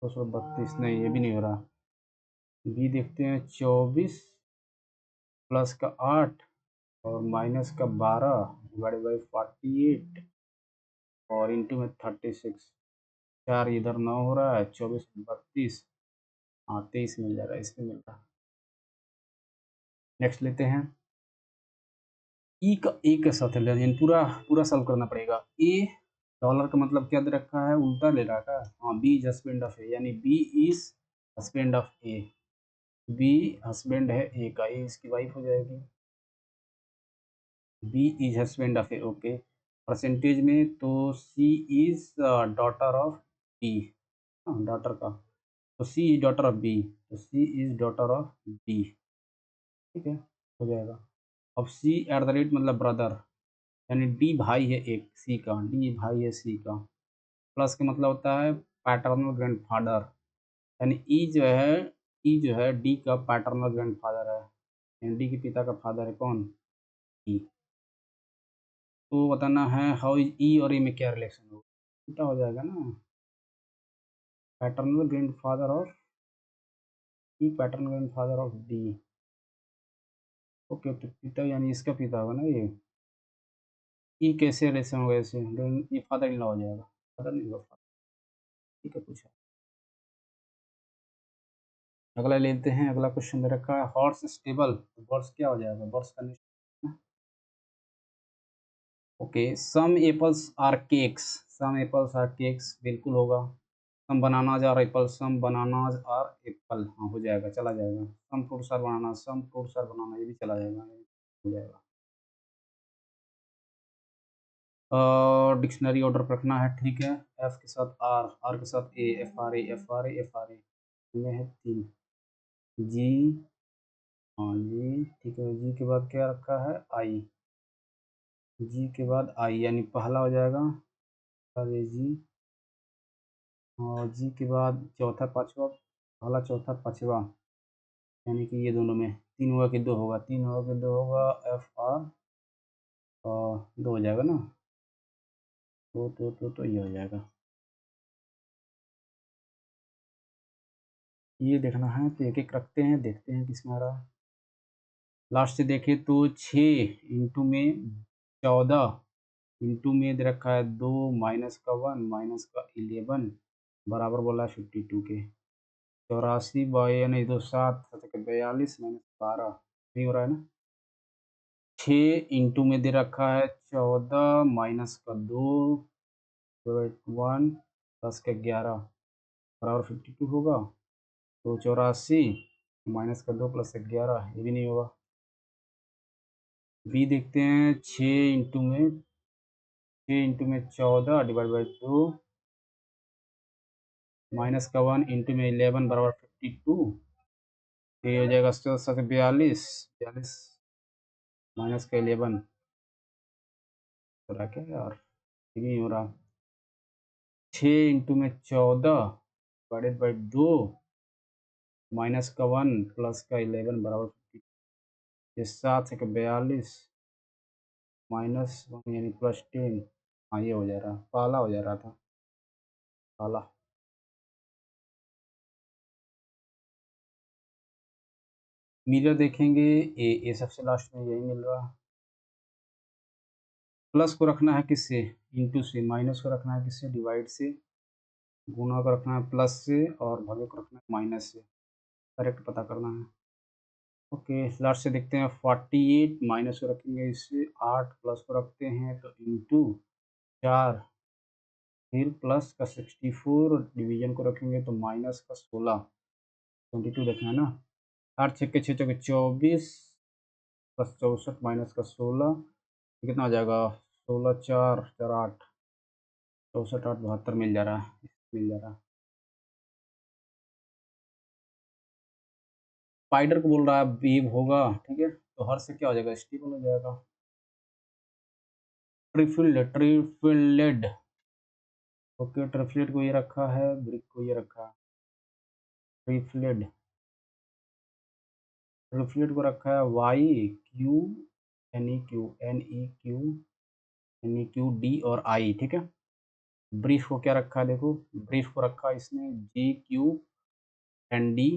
232 नहीं, ये भी नहीं हो रहा। बी देखते हैं, 24 प्लस का 8 और माइनस का 12 डिवाइड बाई 48 और इंटू में 36। 4 इधर 9 हो रहा है, 24 32, हाँ 23 मिल जा रहा है, इसमें मिल रहा है। नेक्स्ट लेते हैं, ई का ए के साथ यानी पूरा पूरा सॉल्व करना पड़ेगा। ए डॉलर का मतलब क्या दे रखा है, उल्टा ले रहा है। हाँ, B is husband of A, यानी B is husband of A. B husband है ए का, ए इसकी वाइफ हो जाएगी। B is husband of A, okay. Percentage में तो C is daughter of B, हाँ डॉटर का, तो C is daughter of B, तो C is daughter of B, ठीक है, हो जाएगा। अब सी एट द रेट मतलब ब्रदर, यानी डी भाई है एक सी का, डी भाई है सी का। प्लस का मतलब होता है पैटर्नल ग्रैंडफादर, यानी ई जो है डी का पैटर्नल ग्रैंडफादर है, यानी डी के पिता का फादर है कौन, ई। तो बताना है हाउ इज ई और ए में क्या रिलेशन होगा, उल्टा हो जाएगा ना, paternal grandfather of E, paternal grandfather of D. Okay, तो पिता यानी इसका पिता होगा ना ये, ई कैसे रिलेशन होगा ऐसे, ये फादर इन लॉ हो जाएगा, फादर नहीं होगा, ठीक है पूछा। अगला लेते हैं, अगला क्वेश्चन दे रखा है हॉर्स स्टेबल, हॉर्स क्या हो जाएगा, हॉर्स का निश्चय। Okay, some apples are cakes, some apples are cakes बिल्कुल होगा। Some bananas are apple, some bananas are apple, हाँ हो जाएगा, चला जाएगा। Some fruits are banana, some fruits are banana, ये भी चला जाएगा, हो जाएगा। डिक्शनरी ऑर्डर पर रखना है, ठीक है। एफ के साथ आर, आर के साथ ए, F R A, F R A, F R A, ये है 3। जी, हाँ जी ठीक है, जी के बाद क्या रखा है, आई, जी के बाद आई यानी पहला हो जाएगा, अरे जी, और जी के बाद चौथा पांचवा, पहला चौथा पांचवा, यानी कि ये दोनों में 3 होगा कि 2 होगा, 3 होगा कि 2 होगा, एफ आर और 2 हो जाएगा ना, तो ये हो जाएगा। ये देखना है तो एक एक रखते हैं, देखते हैं किसमें आ रहा है। लास्ट से देखें तो 6 इंटू में 14 इंटू में दे रखा है 2 माइनस का 1 माइनस का 11 बराबर बोला है 52 के। 84 बाई यानी 2 7 42 माइनस 12 नहीं हो रहा है ना। 6 इंटू में दे रखा है 14 माइनस का 2 1 प्लस का 11 बराबर 52 होगा। तो 84 माइनस का 2 प्लस का 11, ये भी नहीं होगा। बी देखते हैं, 6 इंटू में 14 डिवाइड बाई 2 माइनस का 1 इंटू में 11 बराबर 52, ये हो जाएगा 42 42 माइनस का 11 हो रहा क्या यार, ये नहीं हो रहा। 6 इंटू में 14 डिवाइडेड बाई 2 माइनस का 1 प्लस का 11 बराबर 52, ये 7 है 42 माइनस 1 यानी प्लस 10, हाँ ये हो जा रहा, पाला हो जा रहा था, पाला। मिरर देखेंगे, ए सबसे लास्ट में यही मिल रहा। प्लस को रखना है किससे, इंटू से, माइनस को रखना है किससे, डिवाइड से, गुणा को रखना है प्लस से, और भागे को रखना है माइनस से, करेक्ट पता करना है। ओके, लास्ट से देखते हैं 48 माइनस को रखेंगे इससे, 8 प्लस को रखते हैं तो इंटू 4, फिर प्लस का 64, डिवीजन को रखेंगे तो माइनस का 16, 22 देखना है ना। 8 छक्के 6 चौके 24 प्लस 64 माइनस का 16, कितना हो जाएगा, 16 4 4 8, 64 8 72 मिल जा रहा है, मिल जा रहा है। स्पाइडर को बोल रहा है वेव होगा, ठीक है, तो हर से क्या हो जाएगा, स्टेबल हो जाएगा। ट्रिफिलेड, ओके, ट्रिफिलेट को ये रखा है, ब्रिक को ये रखा है। रिफ्लेड, रिफ्लेड को रखा है Y Q N E Q D और आई, ठीक है। ब्रीफ को क्या रखा है, देखो ब्रीफ को रखा है इसने G Q N D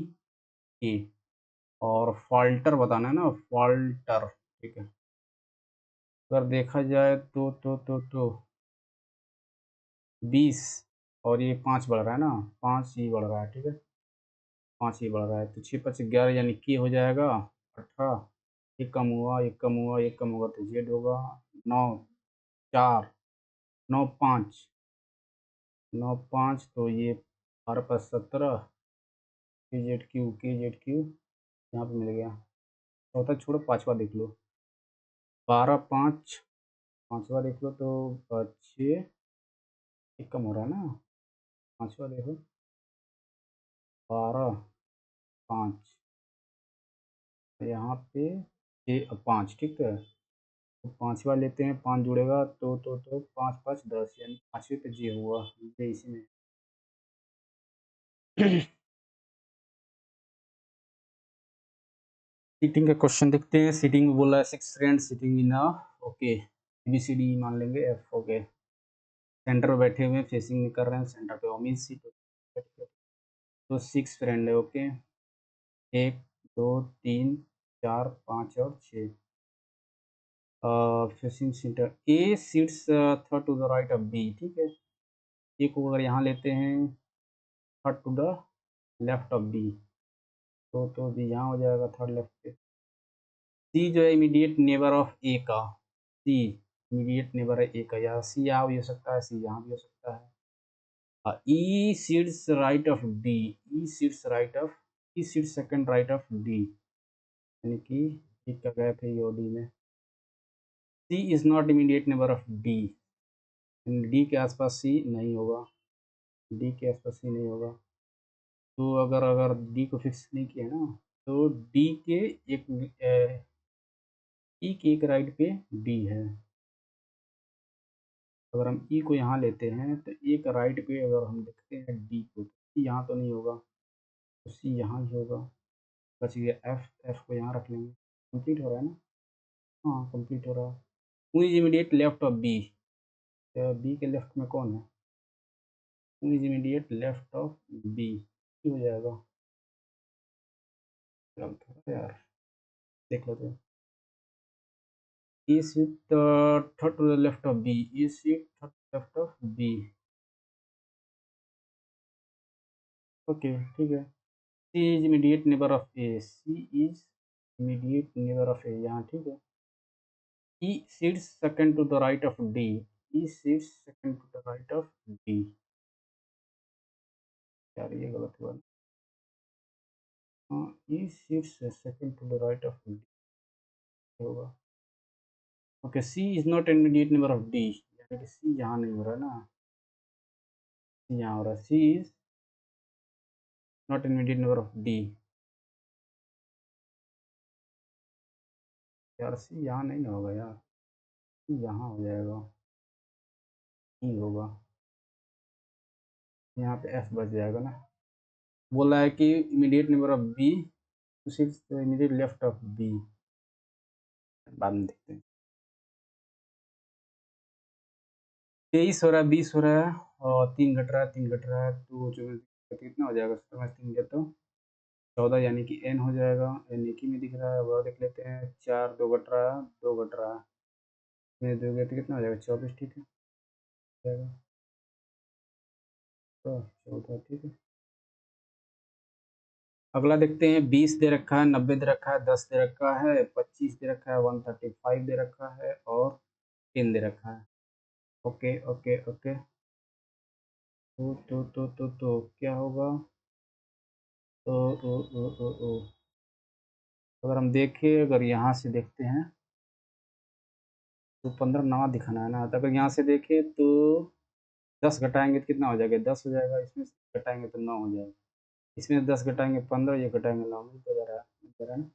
A, और फॉल्टर बताना है ना, फॉल्टर, ठीक है। अगर देखा जाए तो 20 और ये 5 बढ़ रहा है ना, 5 ही बढ़ रहा है, ठीक है, 5 ही बढ़ रहा है, तो 6 5 11 यानी कि हो जाएगा 18, एक कम हुआ, एक कम हुआ, एक कम होगा तो जेड होगा। 9 4 9 5 9 5, तो ये 12 5 17, के जेड क्यू यहाँ पे मिल गया। चौथा छोड़ो, पाँचवा देख लो, 12 5, पाँचवा देख लो तो 6, एक कम हो रहा है ना, पाँचवा देखो 12 5, यहाँ पे 6 5, ठीक है। तो पाँचवा लेते हैं, 5 जुड़ेगा तो 5 5 10, यानी पाँचवें पे जे हुआ, ये इसी में। सीटिंग का क्वेश्चन देखते हैं। सीटिंग में बोला है 6 friends sitting in a, okay, B C D मान लेंगे एफ, ओके। सेंटर पे बैठे हुए फेसिंग में कर रहे हैं, सेंटर पे ओमिन सीट, तो 6 फ्रेंड है, ओके। 1 2 3 4 5 और 6, facing centre, A seats third to the right of B, ठीक है। ए को अगर यहाँ लेते हैं third to the left of B, तो बी यहाँ हो जाएगा थर्ड लेफ्ट पे। सी जो है इमीडिएट नेबर ऑफ ए का, सी इमीडिएट नेबर है ए का, या सी यहाँ भी हो सकता है, सी यहाँ भी हो सकता है। E sits right of D, E sits right of, E sits second right of D, यानी कि एक का गैप है यो डी में। C is not immediate neighbour of D, D के आसपास सी नहीं होगा, डी के आसपास सी नहीं होगा। तो अगर अगर डी को फिक्स नहीं किया ना, तो डी के एक ई के एक राइट पे डी है। अगर हम ई को यहाँ लेते हैं तो एक राइट पे अगर हम देखते हैं डी को, तो सी यहाँ तो नहीं होगा, तो सी यहाँ ही होगा। बच गया एफ, एफ को यहाँ रख लेंगे। कंप्लीट हो रहा है ना, हाँ कंप्लीट हो रहा है। Who is immediate left of B, B के लेफ्ट में कौन है, who is immediate left of B, हो जाएगा। यार देख लेते हैं, E sit third to the left of B. E sit third to the left of B. Okay, ठीक है। C is immediate neighbor of A. C is immediate neighbor of A, यहाँ ठीक है। E sits second to the right of D. E sits second to the right of D. यार ये गलत हुआ, हाँ E sits second to the right of D होगा। Okay, C is not immediate neighbor of D, यानी कि C यहाँ नहीं हो रहा ना, C यहाँ हो रहा है। C is not immediate neighbor of D, यार C यहाँ नहीं ना होगा यार, यहाँ हो जाएगा, ई होगा, यहाँ पे एफ बच जाएगा ना। बोला है कि immediate neighbour of B six, immediate left of B, बाद में देखते हैं। 23 हो रहा है, 20 हो रहा है, और 3 घट रहा है, 3 घट रहा है, तो जो कितना हो जाएगा, 3 गया तो 14, यानी कि एन हो जाएगा। एन एक ही में दिख रहा है, और देख लेते हैं। 4 2 घट रहा है, 2 घट रहा है, मेरे 2 गया तो कितना हो जाएगा, 24, ठीक है जाएगा, तो 14, ठीक है। अगला देखते हैं, 20 दे रखा है, 90 दे रखा है, 10 दे रखा है, 25 दे रखा है, 135 दे रखा है, और 10 दे रखा है। ओके ओके ओके, तो क्या होगा, तो अगर हम देखें, अगर यहाँ से देखते हैं तो 15 ना दिखाना है ना, तो अगर यहाँ से देखें तो 10 घटाएंगे तो कितना हो जाएगा, 10 हो जाएगा, इसमें से घटाएंगे तो 9 हो जाएगा, इसमें से 10 घटाएंगे 15, ये घटाएंगे 9, मिल तो जा रहा है ना।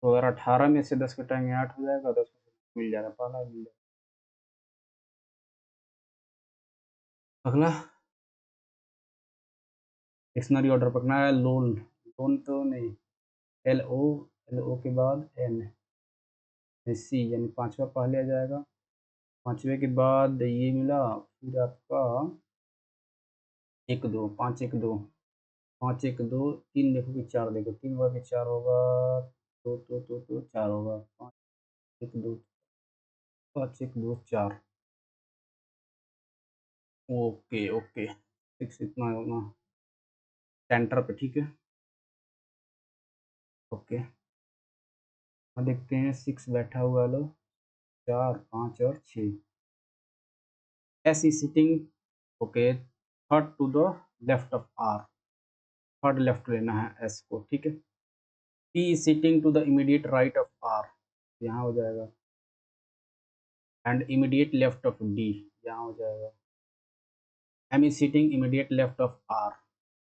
तो अगर 18 में से 10 घटाएंगे 8 हो जाएगा, 10 मिल जाएगा, पाला मिल जाएगा। अगला डिक्शनरी ऑर्डर पकड़ना है। लोन, लोन तो नहीं, LO, LO के बाद NC यानी पाँचवा पहले आ जाएगा। पाँचवे के बाद ये मिला, फिर आपका 1 2, 5 1 2, 5 1 2, 3 देखो कि 4 देखो, 3 बार के 4 होगा, तो 4 होगा, 5 1 2, 5 1 2 4। ओके ओके, 6 इतना होगा सेंटर पे, ठीक है। ओके, अब देखते हैं 6 बैठा हुआ लो, 4 5 और 6। S is sitting, okay, third to the left of R, third left लेना है S को, ठीक है। P is sitting to the immediate right of R, यहाँ हो जाएगा, and immediate left of D, यहाँ हो जाएगा। M is sitting immediate left of R,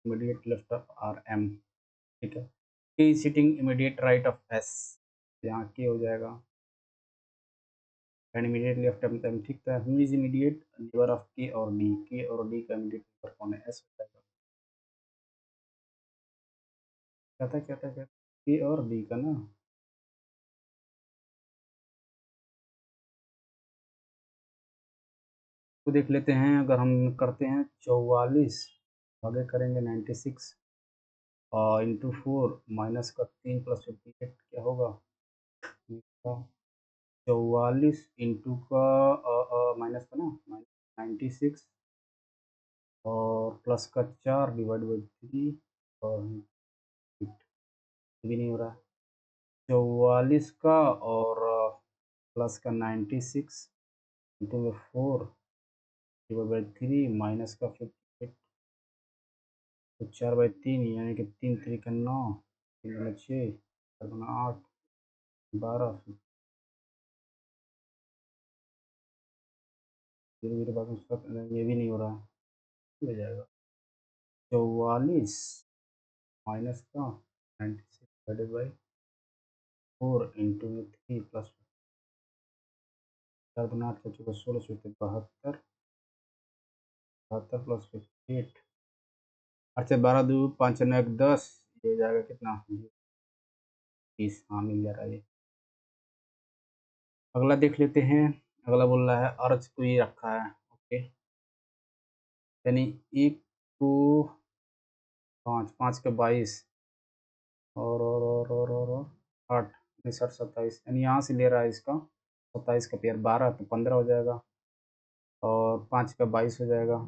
immediate left of R, M, ठीक है। K is sitting immediate right of S, यहाँ K हो जाएगा, and immediate left of M, ठीक था। Who is immediate neighbor of K और D, K और D का immediate neighbor कौन है? S हो जाएगा। क्या था K और D का ना, तो देख लेते हैं। अगर हम करते हैं 44, आगे करेंगे 96 और इंटू 4 माइनस का 3 प्लस 58 क्या होगा? 44 इंटू का माइनस का ना, माइनस 96 और प्लस का 4 डिवाइड बाई 3 और 8, भी नहीं हो रहा। 44 का और प्लस का 96 इंटू में 4 डिवाइड बाई 3 माइनस का 58, तो 4/3 यानी कि 3 3 का 9, 3 दूना 6, 4 दूना 8, 12, धीरे धीरे बाकी सब, ये भी नहीं हो रहा, हो जाएगा 44 माइनस का 96 डिवाइडेड बाई 4 इंटू में 3 प्लस 4 दूना 8 चौके 16 चौके 72, 72 प्लस 58, 8 से 12 2 5 9 1 10, ये हो जाएगा कितना? 30। हाँ, मिल जा रहा है ये। अगला देख लेते हैं। अगला बोल रहा है अर्ज को ये रखा है, ओके, यानी 1 को 5, 5 का 22 और 8 60 27, यानी यहाँ से ले रहा है इसका 27 का पेयर 12 तो 15 हो जाएगा, और 5 का 22 हो जाएगा,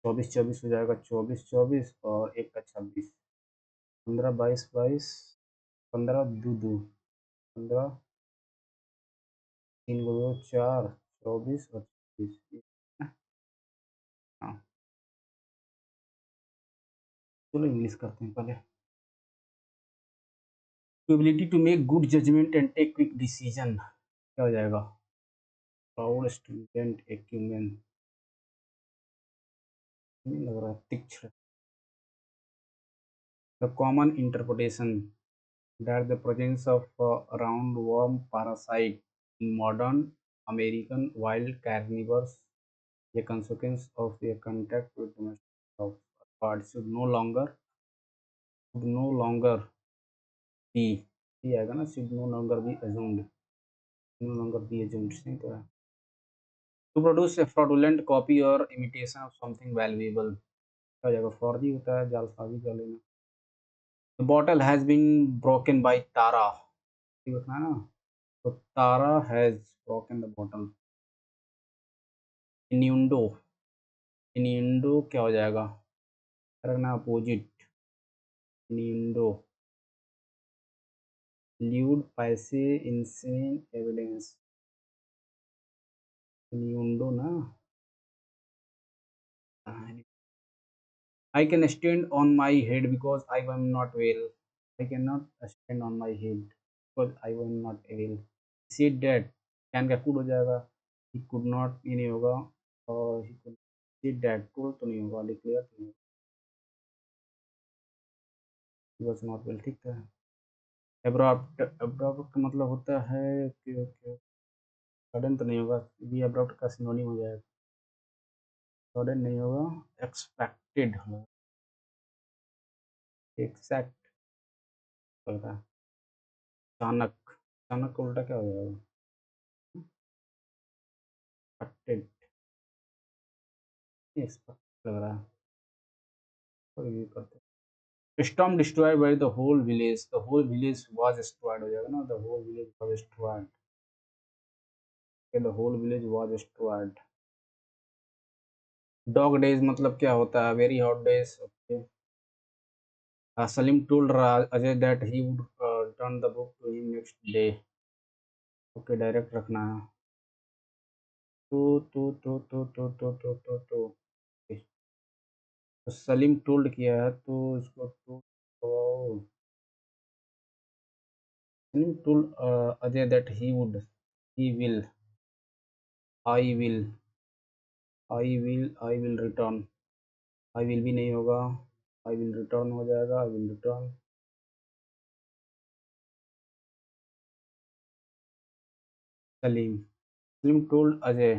24 24 हो जाएगा, 24 24 और 1 का 26, 15 22 22, 15 2 2, 15 3 को 2 4, 24 और 26। हाँ, चलो इंग्लिश करते हैं पहले। Ability to make good judgement and take quick decision, क्या हो जाएगा? प्राउड स्टूडेंट एक्यूमेन, नहीं लग रहा है, तीक्ष्ण। The common interpretation that the presence of roundworm parasite in modern American wild carnivores, a consequence of their contact with domestic birds, should no longer be आएगा ना, should no longer be assumed, no longer be assumed नहीं तो है। To produce a fraudulent copy or imitation of something valuable, क्या हो जाएगा? फर्जी होता है, जालसाजी कर लेना। The bottle has been broken by Tara, ठीक होता है ना, तो तारा हैज ब्रोकन द बॉटल। इन्यूंडो, इन्यूंडो क्या हो जाएगा? रखना अपोजिट, इन्यूंडो, ल्यूड पैसे इंसेन एविडेंस, इन्यूंडो ना। I can stand on my head because I am not well, I can not stand on my head because I am not well. Seed that, can का कुड हो जाएगा, ही कुड नॉट, ये नहीं होगा, और he could seed that, toll तो नहीं होगा, डिक्लेयर तो नहीं, वॉज नॉट वेल, ठीक है। एब्रप्ट, एब्रप्ट का मतलब होता है कि सडन तो नहीं होगा, ये एब्रप्ट का सिनोनिम हो जाएगा, सडन नहीं होगा, एक्सपेक्टेड होगा, एग्जैक्ट लग रहा है। अचानक, अचानक का उल्टा क्या हो जाएगा? एक्सपेक्टेड, एक्सपेक्ट लग रहा है। कोई भी करते हैं। Storm destroyed by the whole village was destroyed हो जाएगा ना, the whole village was destroyed, the whole village was destroyed। Dog days मतलब क्या होता है? Very hot days, okay. Salim told Ajay that he would return the book to him next day. Okay, direct रखना है। तो तो सलीम टोल्ड किया है तो इसको तो Salim told Ajay that he will I will I will return. I will भी नहीं होगा, आई विल रिटर्न हो जाएगा, I will return. Salim, Salim told Ajay,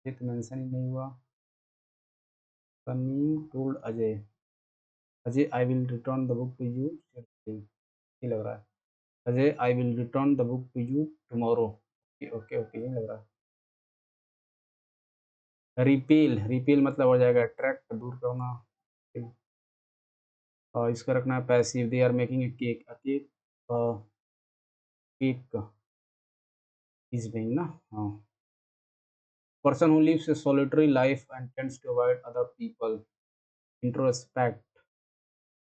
ये तो मेंशन ही नहीं हुआ। Salim told Ajay, Ajay I will return the book to you, ये लग रहा है। Ajay I will return the book to you tomorrow. Okay okay okay, ये लग रहा है। रिपील, रिपील मतलब हो जाएगा अट्रैक्ट, दूर करना। और इसका रखना है passive, they are making a cake, a cake, cake is being ना, हाँ। Person who lives a solitary life and tends to avoid other people, introspect,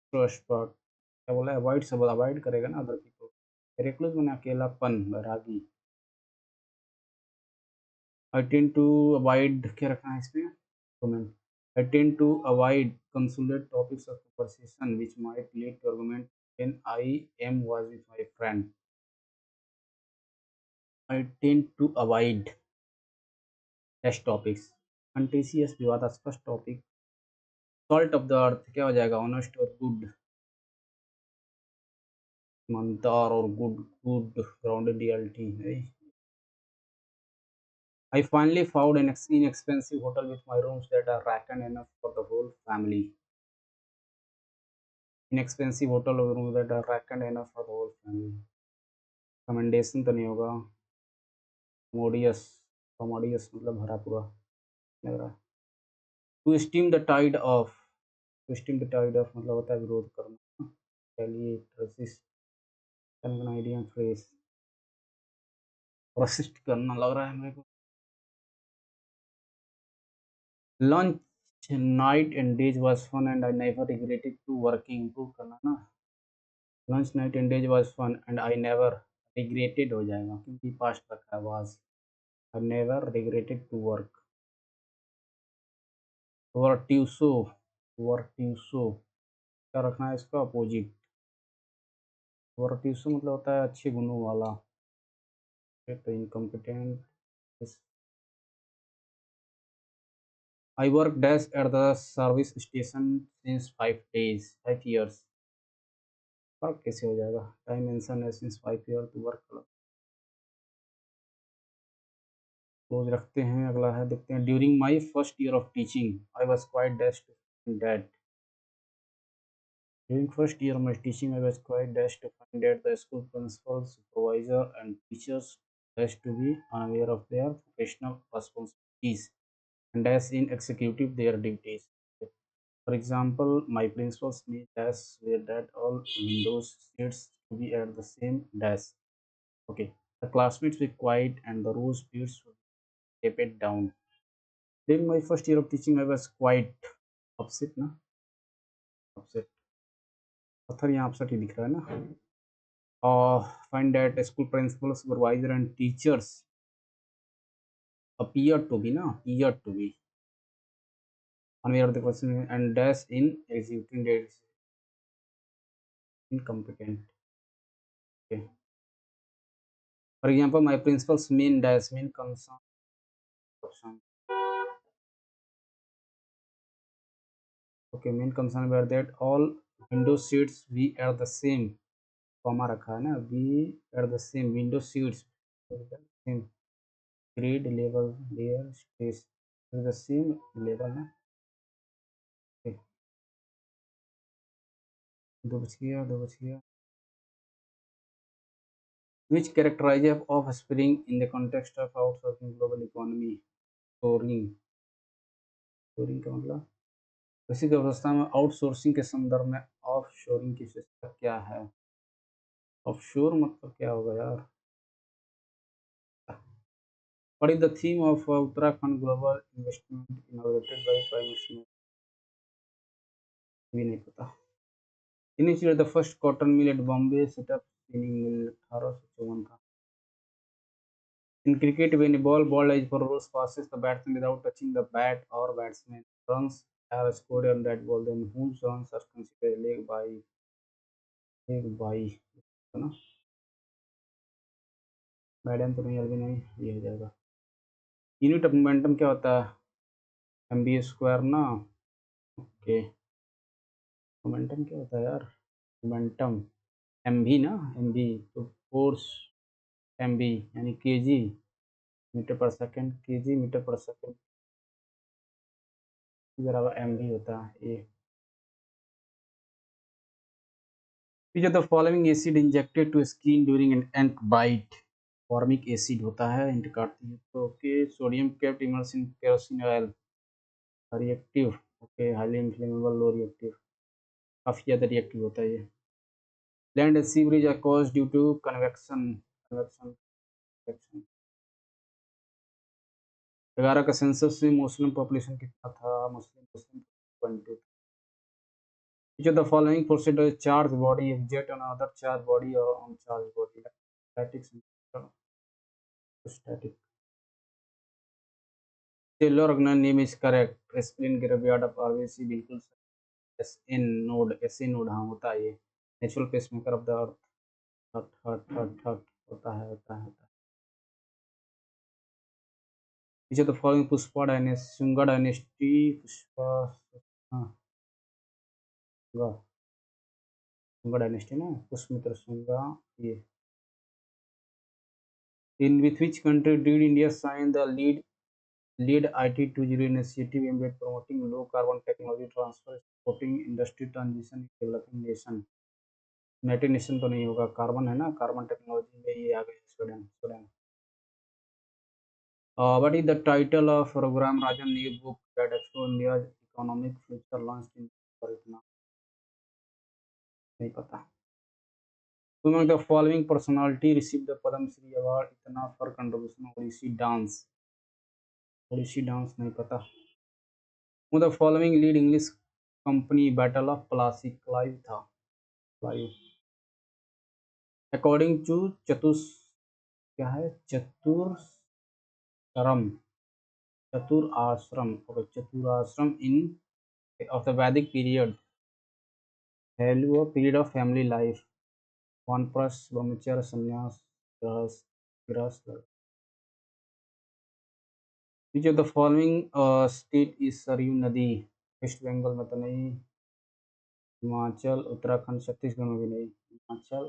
introspect क्या बोला है? अवॉइड से अवॉइड करेगा ना अदर पीपल। रिक्लूज मैंने अकेलापन, बैरागी। आई टेंड टू अवॉइड, क्या रखना है इसमें? comment. I tend to avoid consulate topics of conversation which might lead to argument when I am was with my friend. I tend to avoid such topics. Contentious, विवादास्पद topic. Salt of the earth क्या हो जाएगा? ऑनेस्ट और गुड, ईमानदार और गुड, गुड ग्राउंडेड रियलिटी है। I finally found an inexpensive hotel with my rooms that are racked enough for the whole family. Inexpensive hotel rooms that are racked enough for the whole family. Commendation तो नहीं होगा। कमोडियस, कमोडियस मतलब भरा पूरा लग रहा है। To stem the tide of, to stem the tide of मतलब होता है विरोध करना, retaliate, resist, Canadian phrase, resist करना लग रहा है मेरे को। Lunch night and days was fun and I never regretted to working, improve करना ना। Lunch night and days was fun and I never, regretted हो जाएगा क्योंकि पास्ट रखा है was. I never regretted to work. Virtuoso, virtuoso क्या रखना है इसका? अपोजिट। वर्ट्यूसो मतलब होता है अच्छे गुणों वाला। तो incompetent. I work dash at the service station since 5 days, 5 years। Work कैसे हो जाएगा? टाइम मेंशन है सिंस 5 year तो वर्क क्लोज रखते हैं। अगला है, देखते हैं। During my first year of teaching I was quite dash to that. During first year of teaching I was quite dash to find that the school principal, supervisor and teachers has to be unaware of their professional responsibilities and as in executive their duties. For example, my principal's main task were that all windows seats to be at the same desk. Okay. The classmates were quiet and the row seats were taped down. During my first year of teaching, I was quite upset ना, upset। पत्थर यहाँ upset ही दिख रहा है ना। Find that school principal, supervisor and teachers appear to be ना, appear to be unaware of the question and dash in executing their incompetent. Okay. For example, my principal's main dash main concern option. Okay, main concern were that all window seats be at the same, comma रखा है ना, be at the same window seats same grade level their space at the same level ना। Okay. दो बच गया, दो बच गया। Which characterizes offspring in the context of outsourcing global economy? Sourcing. Sourcing का मतलब कृषि की अवस्था में आउटसोर्सिंग के संदर्भ में ऑफ शोरिंग की विशेषता क्या है? ऑफशोर मतलब क्या होगा यार? What is the theme of Uttarakhand Global Investment inaugurated by Prime Minister? भी नहीं पता। Initiated the first cotton mill at Bombay, set up spinning mill 1854 था। In cricket, when a ball lies for rules passes the batsman without touching the bat or batsman, runs are scored on that ball. Then whose runs are considered leg by है ना? मैडम तो नहीं, अभी नहीं, ये हो जाएगा। यूनिट ऑफ मोमेंटम क्या होता है? एमबी स्क्वायर ना। ओके, मोमेंटम क्या होता है यार? मोमेंटम एमबी ना, एमबी तो फोर्स एमबी यानी केजी मीटर पर सेकंड, केजी मीटर पर सेकंड बराबर एमबी होता है ये। Which of the following acid injected to skin during an ant bite? Formic acid होता है, इंट काटती है तो। Okay, sodium kept immerse in kerosene oil, reactive. Okay, highly inflammable, low reactive, काफ़ी ज़्यादा रिएक्टिव होता है ये। Land sewerage are cause due to convection, convection, convection. 11 का सेंसस में मुस्लिम पॉपुलेशन कितना था? मुस्लिम मुस्लिम 22। Which of the following procedure charge body exert on other charge body or on charge body? Static, static. Cellular organelle name is correct. Aspirin graveyard of RBC बिल्कुल SN node, SA node हाँ होता है ये। Natural pacemaker of the earth, हट हट हट हट होता है, होता है। Which of the following Pushpa dynasty, Shunga dynasty, Pushpa, हाँ शुंगा डायनेस्टी ना, पुष्पमित्र शुंगा ये। In with which country did India sign the lead IT20 initiative aimed at promoting low carbon technology transfer, supporting industry transition in developing nation? United nation तो नहीं होगा, कार्बन है ना, कार्बन टेक्नोलॉजी में ये आ गए, Sweden, Sweden. What is the title of Raghuram Rajan new book that explores India's economic future launched in पर इतना नहीं पता। Who among the following personality received the Padma Shri award इतना for contribution Odissi dance? Odissi dance नहीं पता। Who the following lead English company Battle of Plassey Clive था? Clive। According to चतुष क्या है? चतुराश्रम, okay, चतुराश्रम in of the Vedic period, value of period of family life, वानप्रस्थ, ब्रह्मचर्य, संन्यास, गृहस्थ। Which of the following state is Saryu नदी? वेस्ट बंगाल में तो नहीं, हिमाचल, उत्तराखंड, छत्तीसगढ़ में भी नहीं, Himachal,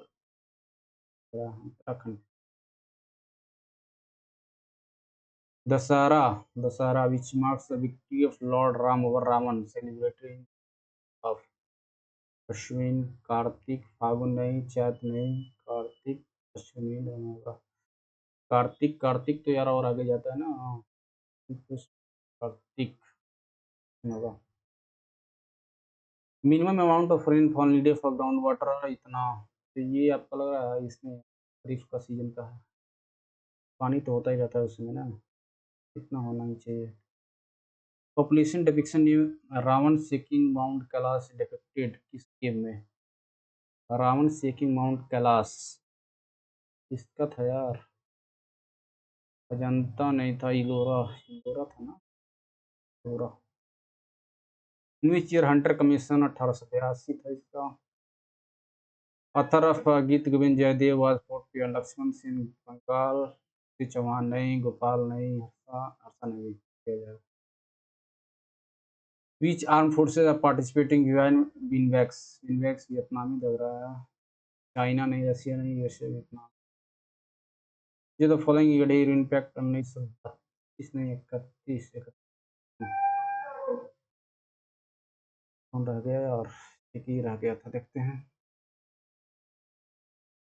Uttarakhand. Dussehra which marks the victory of Lord Ram over Ravan, celebrated of Ashwin, Kartik, फागुन नहीं, चैत नहीं, कार्तिक, अश्विनी दोनों होगा। कार्तिक, कार्तिक तो यार और आगे जाता है ना, कार्तिक होगा। Minimum amount of rainfall needed for ground water इतना, तो ये आपका लग रहा है इसमें खरीफ का सीजन का है, पानी तो होता ही रहता है उसमें ना, इतना होना ही चाहिए। Population depiction Ravana seeking mount Kailash depicted किस गेम में? रावण सेकिंग माउंट कैलाश किसका था यार? अजंता नहीं था, इलोरा, इलोरा था ना, Ellora. In which year Hunter commission 1882 था इसका। Author of Geet Govind Jayadev was fort Lakshman Singh Bengal, Shri Chauhan नहीं, गोपाल नहीं, हर्षा नहीं। Which arm forces are participating UN विनवैक्स? विनवैक्स वियतनामी लग रहा है, चाइना नहीं, रशिया नहीं, यूएसए, वियतनाम। ये तो फॉलोइंग ईयर इम्पैक्ट 1932 नहीं, 31 कौन रह गया यार? एक ही रह गया था, देखते हैं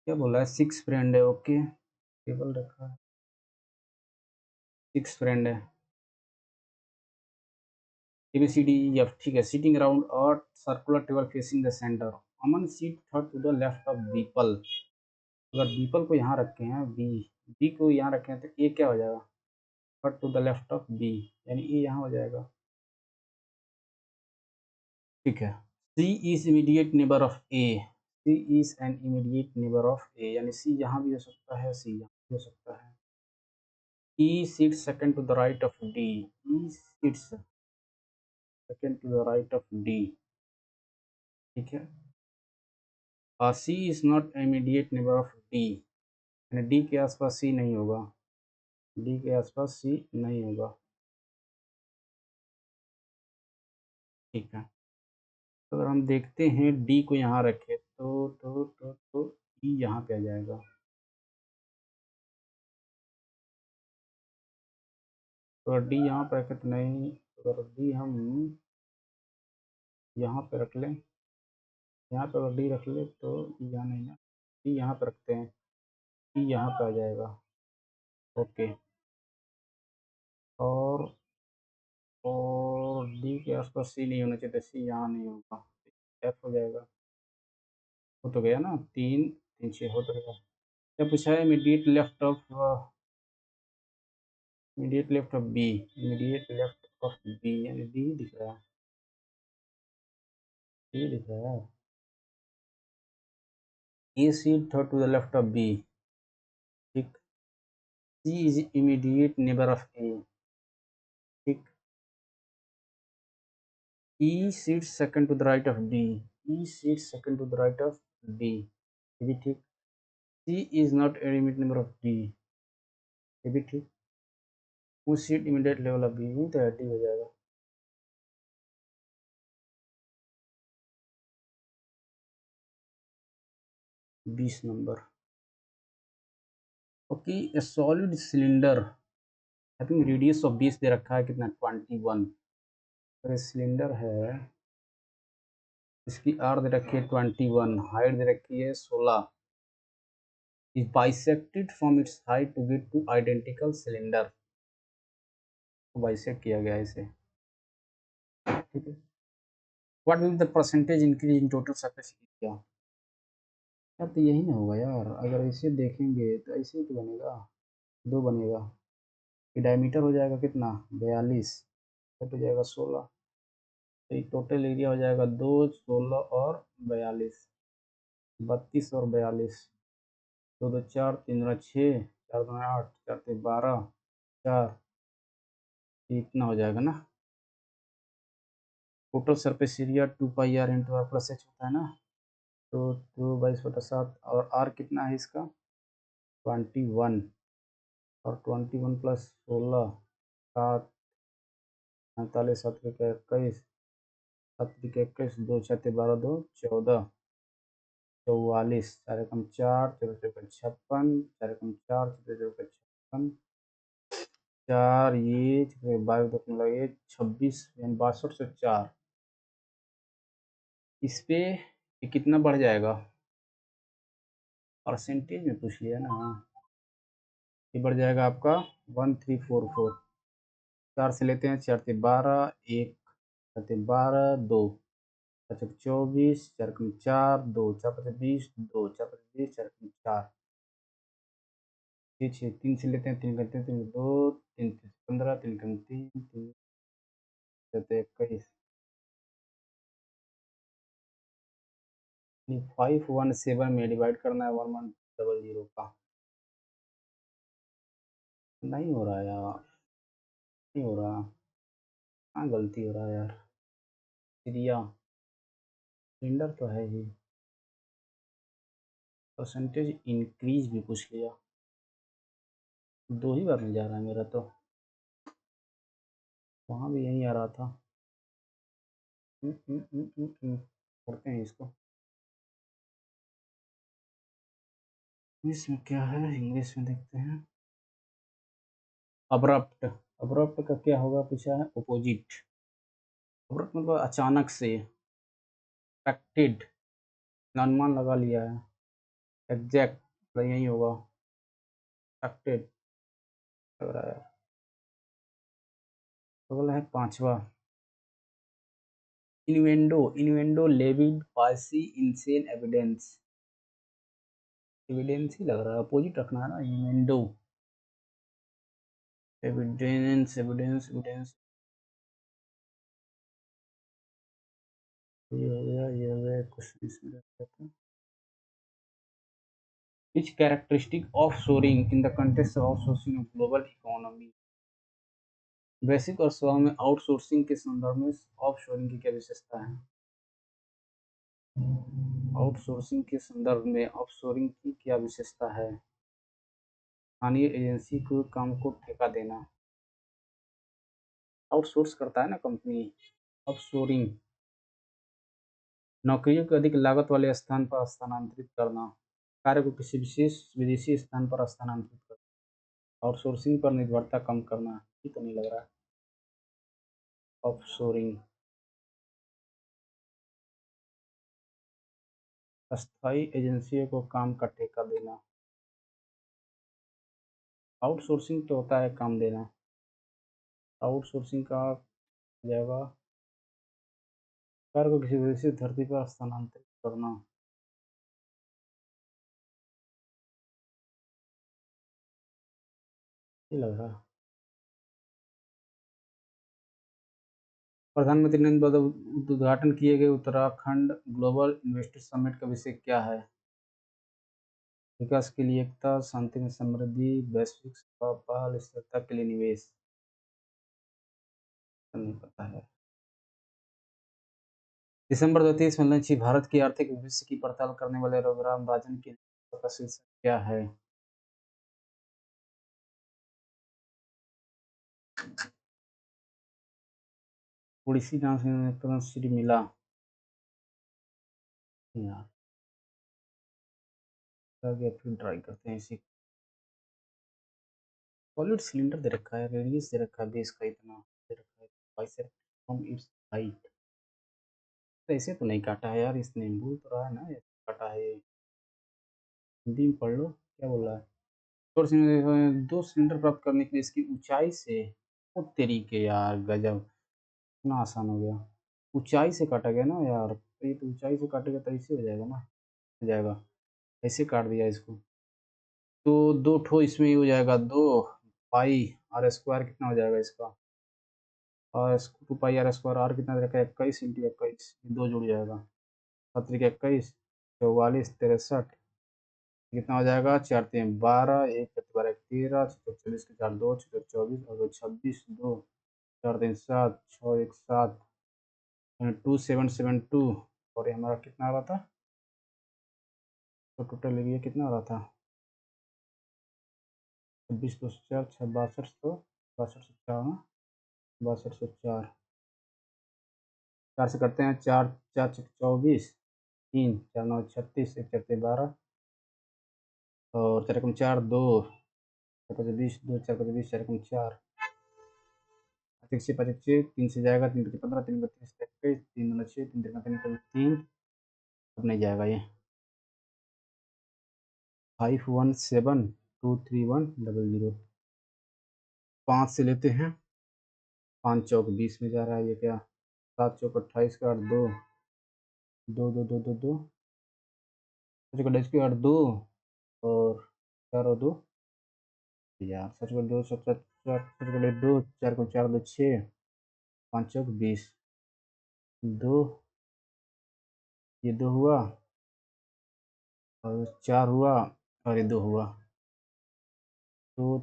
क्या बोला है। 6 फ्रेंड है, ओके, टेबल रखा है, 6 फ्रेंड है, ABCDEF, ठीक है। Sitting around a circular table facing the centre, Aman seat third to the left of बीपल। अगर बीपल को यहाँ रखे हैं, बी को यहाँ रखे हैं, तो ए क्या हो जाएगा, third to the left of B, यानी ए यहाँ हो जाएगा, ठीक है। C is immediate neighbour of A, C is an immediate neighbour of A, यानी सी यहाँ भी हो सकता है, सी यहाँ भी हो सकता है। E sits second to the right of D. E sits second to the right of D. ठीक है। C is not immediate neighbor of D. यानी D के आसपास C नहीं होगा, D के आसपास C नहीं होगा, ठीक है। तो अगर हम देखते हैं D को यहाँ रखे तो E यहाँ पे आ जाएगा। तो अगर D यहाँ पे रखे तो नहीं, अगर D हम यहाँ पे रख लें, यहाँ पे अगर D रख ले तो यहाँ नहीं ना, D यहाँ पे रखते हैं, E यहाँ पे आ जाएगा, ओके। और डी के आसपास सी नहीं होना चाहिए, तो सी यहाँ नहीं होगा, एफ हो जाएगा। हो तो गया ना, 3 3 6 हो तो गया। क्या पूछा है, immediate left of B, immediate left of B यानी डी दिख रहा है, डी दिख रहा है। A seat third to the left of B, ठीक। C is immediate neighbour of A, ठीक। E seat second to the right of D, E seat second to the right of D, ये भी ठीक। C is not immediate neighbour of D, ये भी ठीक। वो seat immediate level of B, तो डी हो जाएगा। 20 number, okay. A solid cylinder, I think radius of 20 दे रखा है, कितना 21। अगर सिलेंडर है, इसकी आर दे रखी है 21, हाइट दे रखी है 16, is bisected from its height to get two identical cylinder, तो बाइसेक्ट किया गया है इसे, ठीक है। What will the percentage increase in total surface area, यार तो यही ना होगा यार, अगर इसे देखेंगे तो ऐसे ही तो बनेगा, दो बनेगा, डायमीटर हो जाएगा कितना 42, हो जाएगा 16, तो ये टोटल एरिया हो जाएगा 2 16 और 42, 32 और 42, 2 2 4 3 2 6 4 2 8 4 3 12 4, इतना हो जाएगा ना। Total surface area 2 pi r into R plus H होता है ना, तो 2/22/7, और आर कितना है इसका 21, और 21 प्लस 16 7 45 7 21 7 21 2 6 12 2 14 44, 4 एकम 4 4 चौका 56, 4 एकम 4 4 चौका 56, 4 ये 22 26, यानी 62 से 4, इस पे ये कितना बढ़ जाएगा, परसेंटेज में पूछ लिया ना, ये बढ़ जाएगा आपका 1344, 4 से लेते हैं, 4 से 12 1, 4 से 12 2, 4 24 4 कम 4 2 4 5 20 2 4 5 20 4 कम 4 6 3 से लेते हैं, 3 करते हैं, 3 2 3 15 3 कम 3 3 21, 517 में डिवाइड करना है 1100 का, नहीं हो रहा यार, नहीं हो रहा, हाँ गलती हो रहा है यार, एरिया सिलेंडर तो है ही, परसेंटेज इंक्रीज भी पूछ लिया, 2 ही बार में जा रहा है मेरा तो, वहाँ भी यही आ रहा था। करते हैं इसको, इसमें क्या है, इंग्लिश में देखते हैं। अब्रप्ट, अब्रप्ट का क्या होगा पूछा है, अपोजिट, अब्रप्ट मतलब अचानक से, एक्सपेक्टेड, अनुमान लगा लिया है, एग्जैक्ट तो यही होगा, एक्सपेक्टेड लग रहा है। अगला है पांचवा, इन्वेंडो लेविड पार्सी इंसेन एविडेंस, एविडेंस ही लग रहा है, अपोजिट रखना है ना, इन्वेंडो एविडेंस एविडेंस एविडेंस, ये हो गया क्वेश्चन इसमें रखते हैं। Which characteristic of shoring in the context of outsourcing of global economy, वैश्विक अर्थव्यवस्था में आउटसोर्सिंग के संदर्भ में ऑफशोरिंग की क्या विशेषता है? आउटसोर्सिंग के संदर्भ में ऑफशोरिंग की क्या विशेषता है? स्थानीय एजेंसी को काम को ठेका देना, आउटसोर्स करता है ना कंपनी। ऑफशोरिंग, नौकरियों को अधिक लागत वाले स्थान पर स्थानांतरित करना, कार्य को किसी विशेष विदेशी स्थान पर स्थानांतरित करना, आउटसोर्सिंग पर निर्भरता कम करना, ये तो नहीं लग रहा है। ऑफशोरिंग, अस्थायी एजेंसियों को काम का ठेका देना, आउटसोर्सिंग तो होता है काम देना, आउटसोर्सिंग का जाएगा कार्य को किसी विदेशी धरती पर स्थानांतरित करना। ये लग रहा है। प्रधानमंत्री नरेंद्र मोदी उद्घाटन किए गए उत्तराखंड ग्लोबल इन्वेस्टर समिट का विषय क्या है? विकास के लिए एकता, शांति में समृद्धि, वैश्विक व्यापार, स्थिरता के लिए निवेश, नहीं पता है। दिसंबर 2023 में लॉन्च भारत की आर्थिक भविष्य की पड़ताल करने वाले रघुराम राजन की रिपोर्ट का शीर्षक क्या है? उड़ीसी डांस में पद्मश्री मिला यार, आगे फिर ट्राई करते हैं इसी। सॉलिड सिलेंडर दे रखा है, रेडियस दे रखा है, बेस का इतना दे रखा है, बाइसेप्स फ्रॉम इट्स हाइट। तो ऐसे तो नहीं काटा है यार इसने, बोल तो रहा है ना ये काटा है ये। हिंदी में पढ़ लो क्या बोल रहा है। दो सिलेंडर प्राप्त करने के लिए इसकी ऊंचाई से, वो तरीके यार गजब, इतना आसान हो गया। ऊंचाई से काटा गया ना यार, तो ये तो ऊंचाई से काटेगा तो ऐसे हो जाएगा ना, हो जाएगा, ऐसे काट दिया इसको। तो दो ठो इसमें ही हो जाएगा, दो पाई आर स्क्वायर कितना हो जाएगा इसका, और 2 पाई आर स्क्वायर, आर कितना दे रखा है 21 × 21, दो जुड़ जाएगा, 7×21 44 63, कितना हो जाएगा 4×3 12, 1×12 13, 6×40 4 2 6×24 और 26 2 4×3 7 6×1 7 2772, और ये हमारा कितना आ रहा था, तो टोटल एरिया कितना आ रहा था 26 2 4 6 62 62 4 से करते हैं, 4 4 24, 3 4 9 36, 1 4 12, और 4×4 2, 4×5 20, 2 4×20 4×4, 5×6 3 से जाएगा, 3×15 3×30 21, 3×2 6 3×3 अब नहीं जाएगा ये, 51723100, 5 से लेते हैं, 5×4 20 में जा रहा है ये क्या, 7×4 28 का 8 2 2 2 2 2 2, 5×8 2, और 4 और 2 यार, 7×2 7×2 4×4 2 6, 5×4 20, 2 ये 2 हुआ, और 4 हुआ, और ये 2 हुआ, तो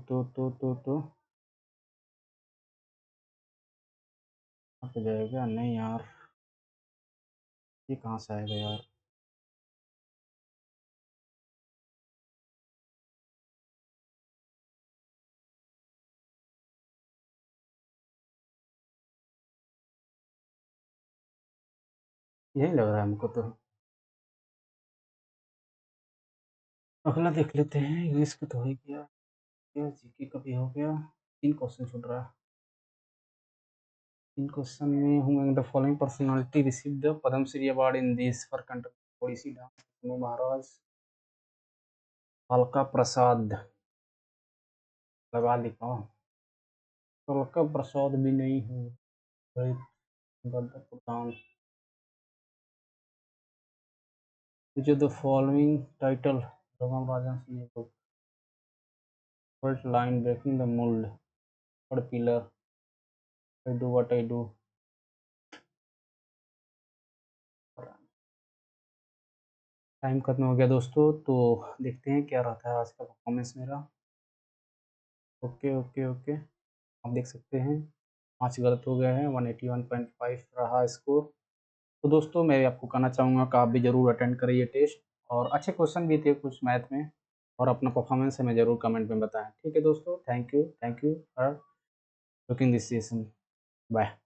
कहाँ पे जाएगा, नहीं यार ये कहाँ से आएगा यार, यही लग रहा है हमको तो। अगला देख लेते हैं, इंग्लिश का तो हो ही गया, जीके का भी हो गया, 3 क्वेश्चन छूट रहा है। इन क्वेश्चन में who the following personality receive the Padmashri award in this for contribution Odissi dance Maharaj Alka Prasad लगा लिखा अलका प्रसाद भी नहीं हूँ Pradhan which of the following title Ragam Rajan Singh book first line breaking the mold third pillar I do what I do time खत्म हो गया दोस्तों तो देखते हैं क्या रहता है आज का परफॉर्मेंस मेरा ओके ओके ओके आप देख सकते हैं 5 गलत हो गए हैं 181.5 रहा स्कोर तो दोस्तों मैं आपको कहना चाहूँगा कि आप भी ज़रूर अटेंड करिए टेस्ट और अच्छे क्वेश्चन भी थे कुछ मैथ में और अपना परफॉर्मेंस हमें ज़रूर कमेंट में बताएं ठीक है दोस्तों thank you for looking this session bye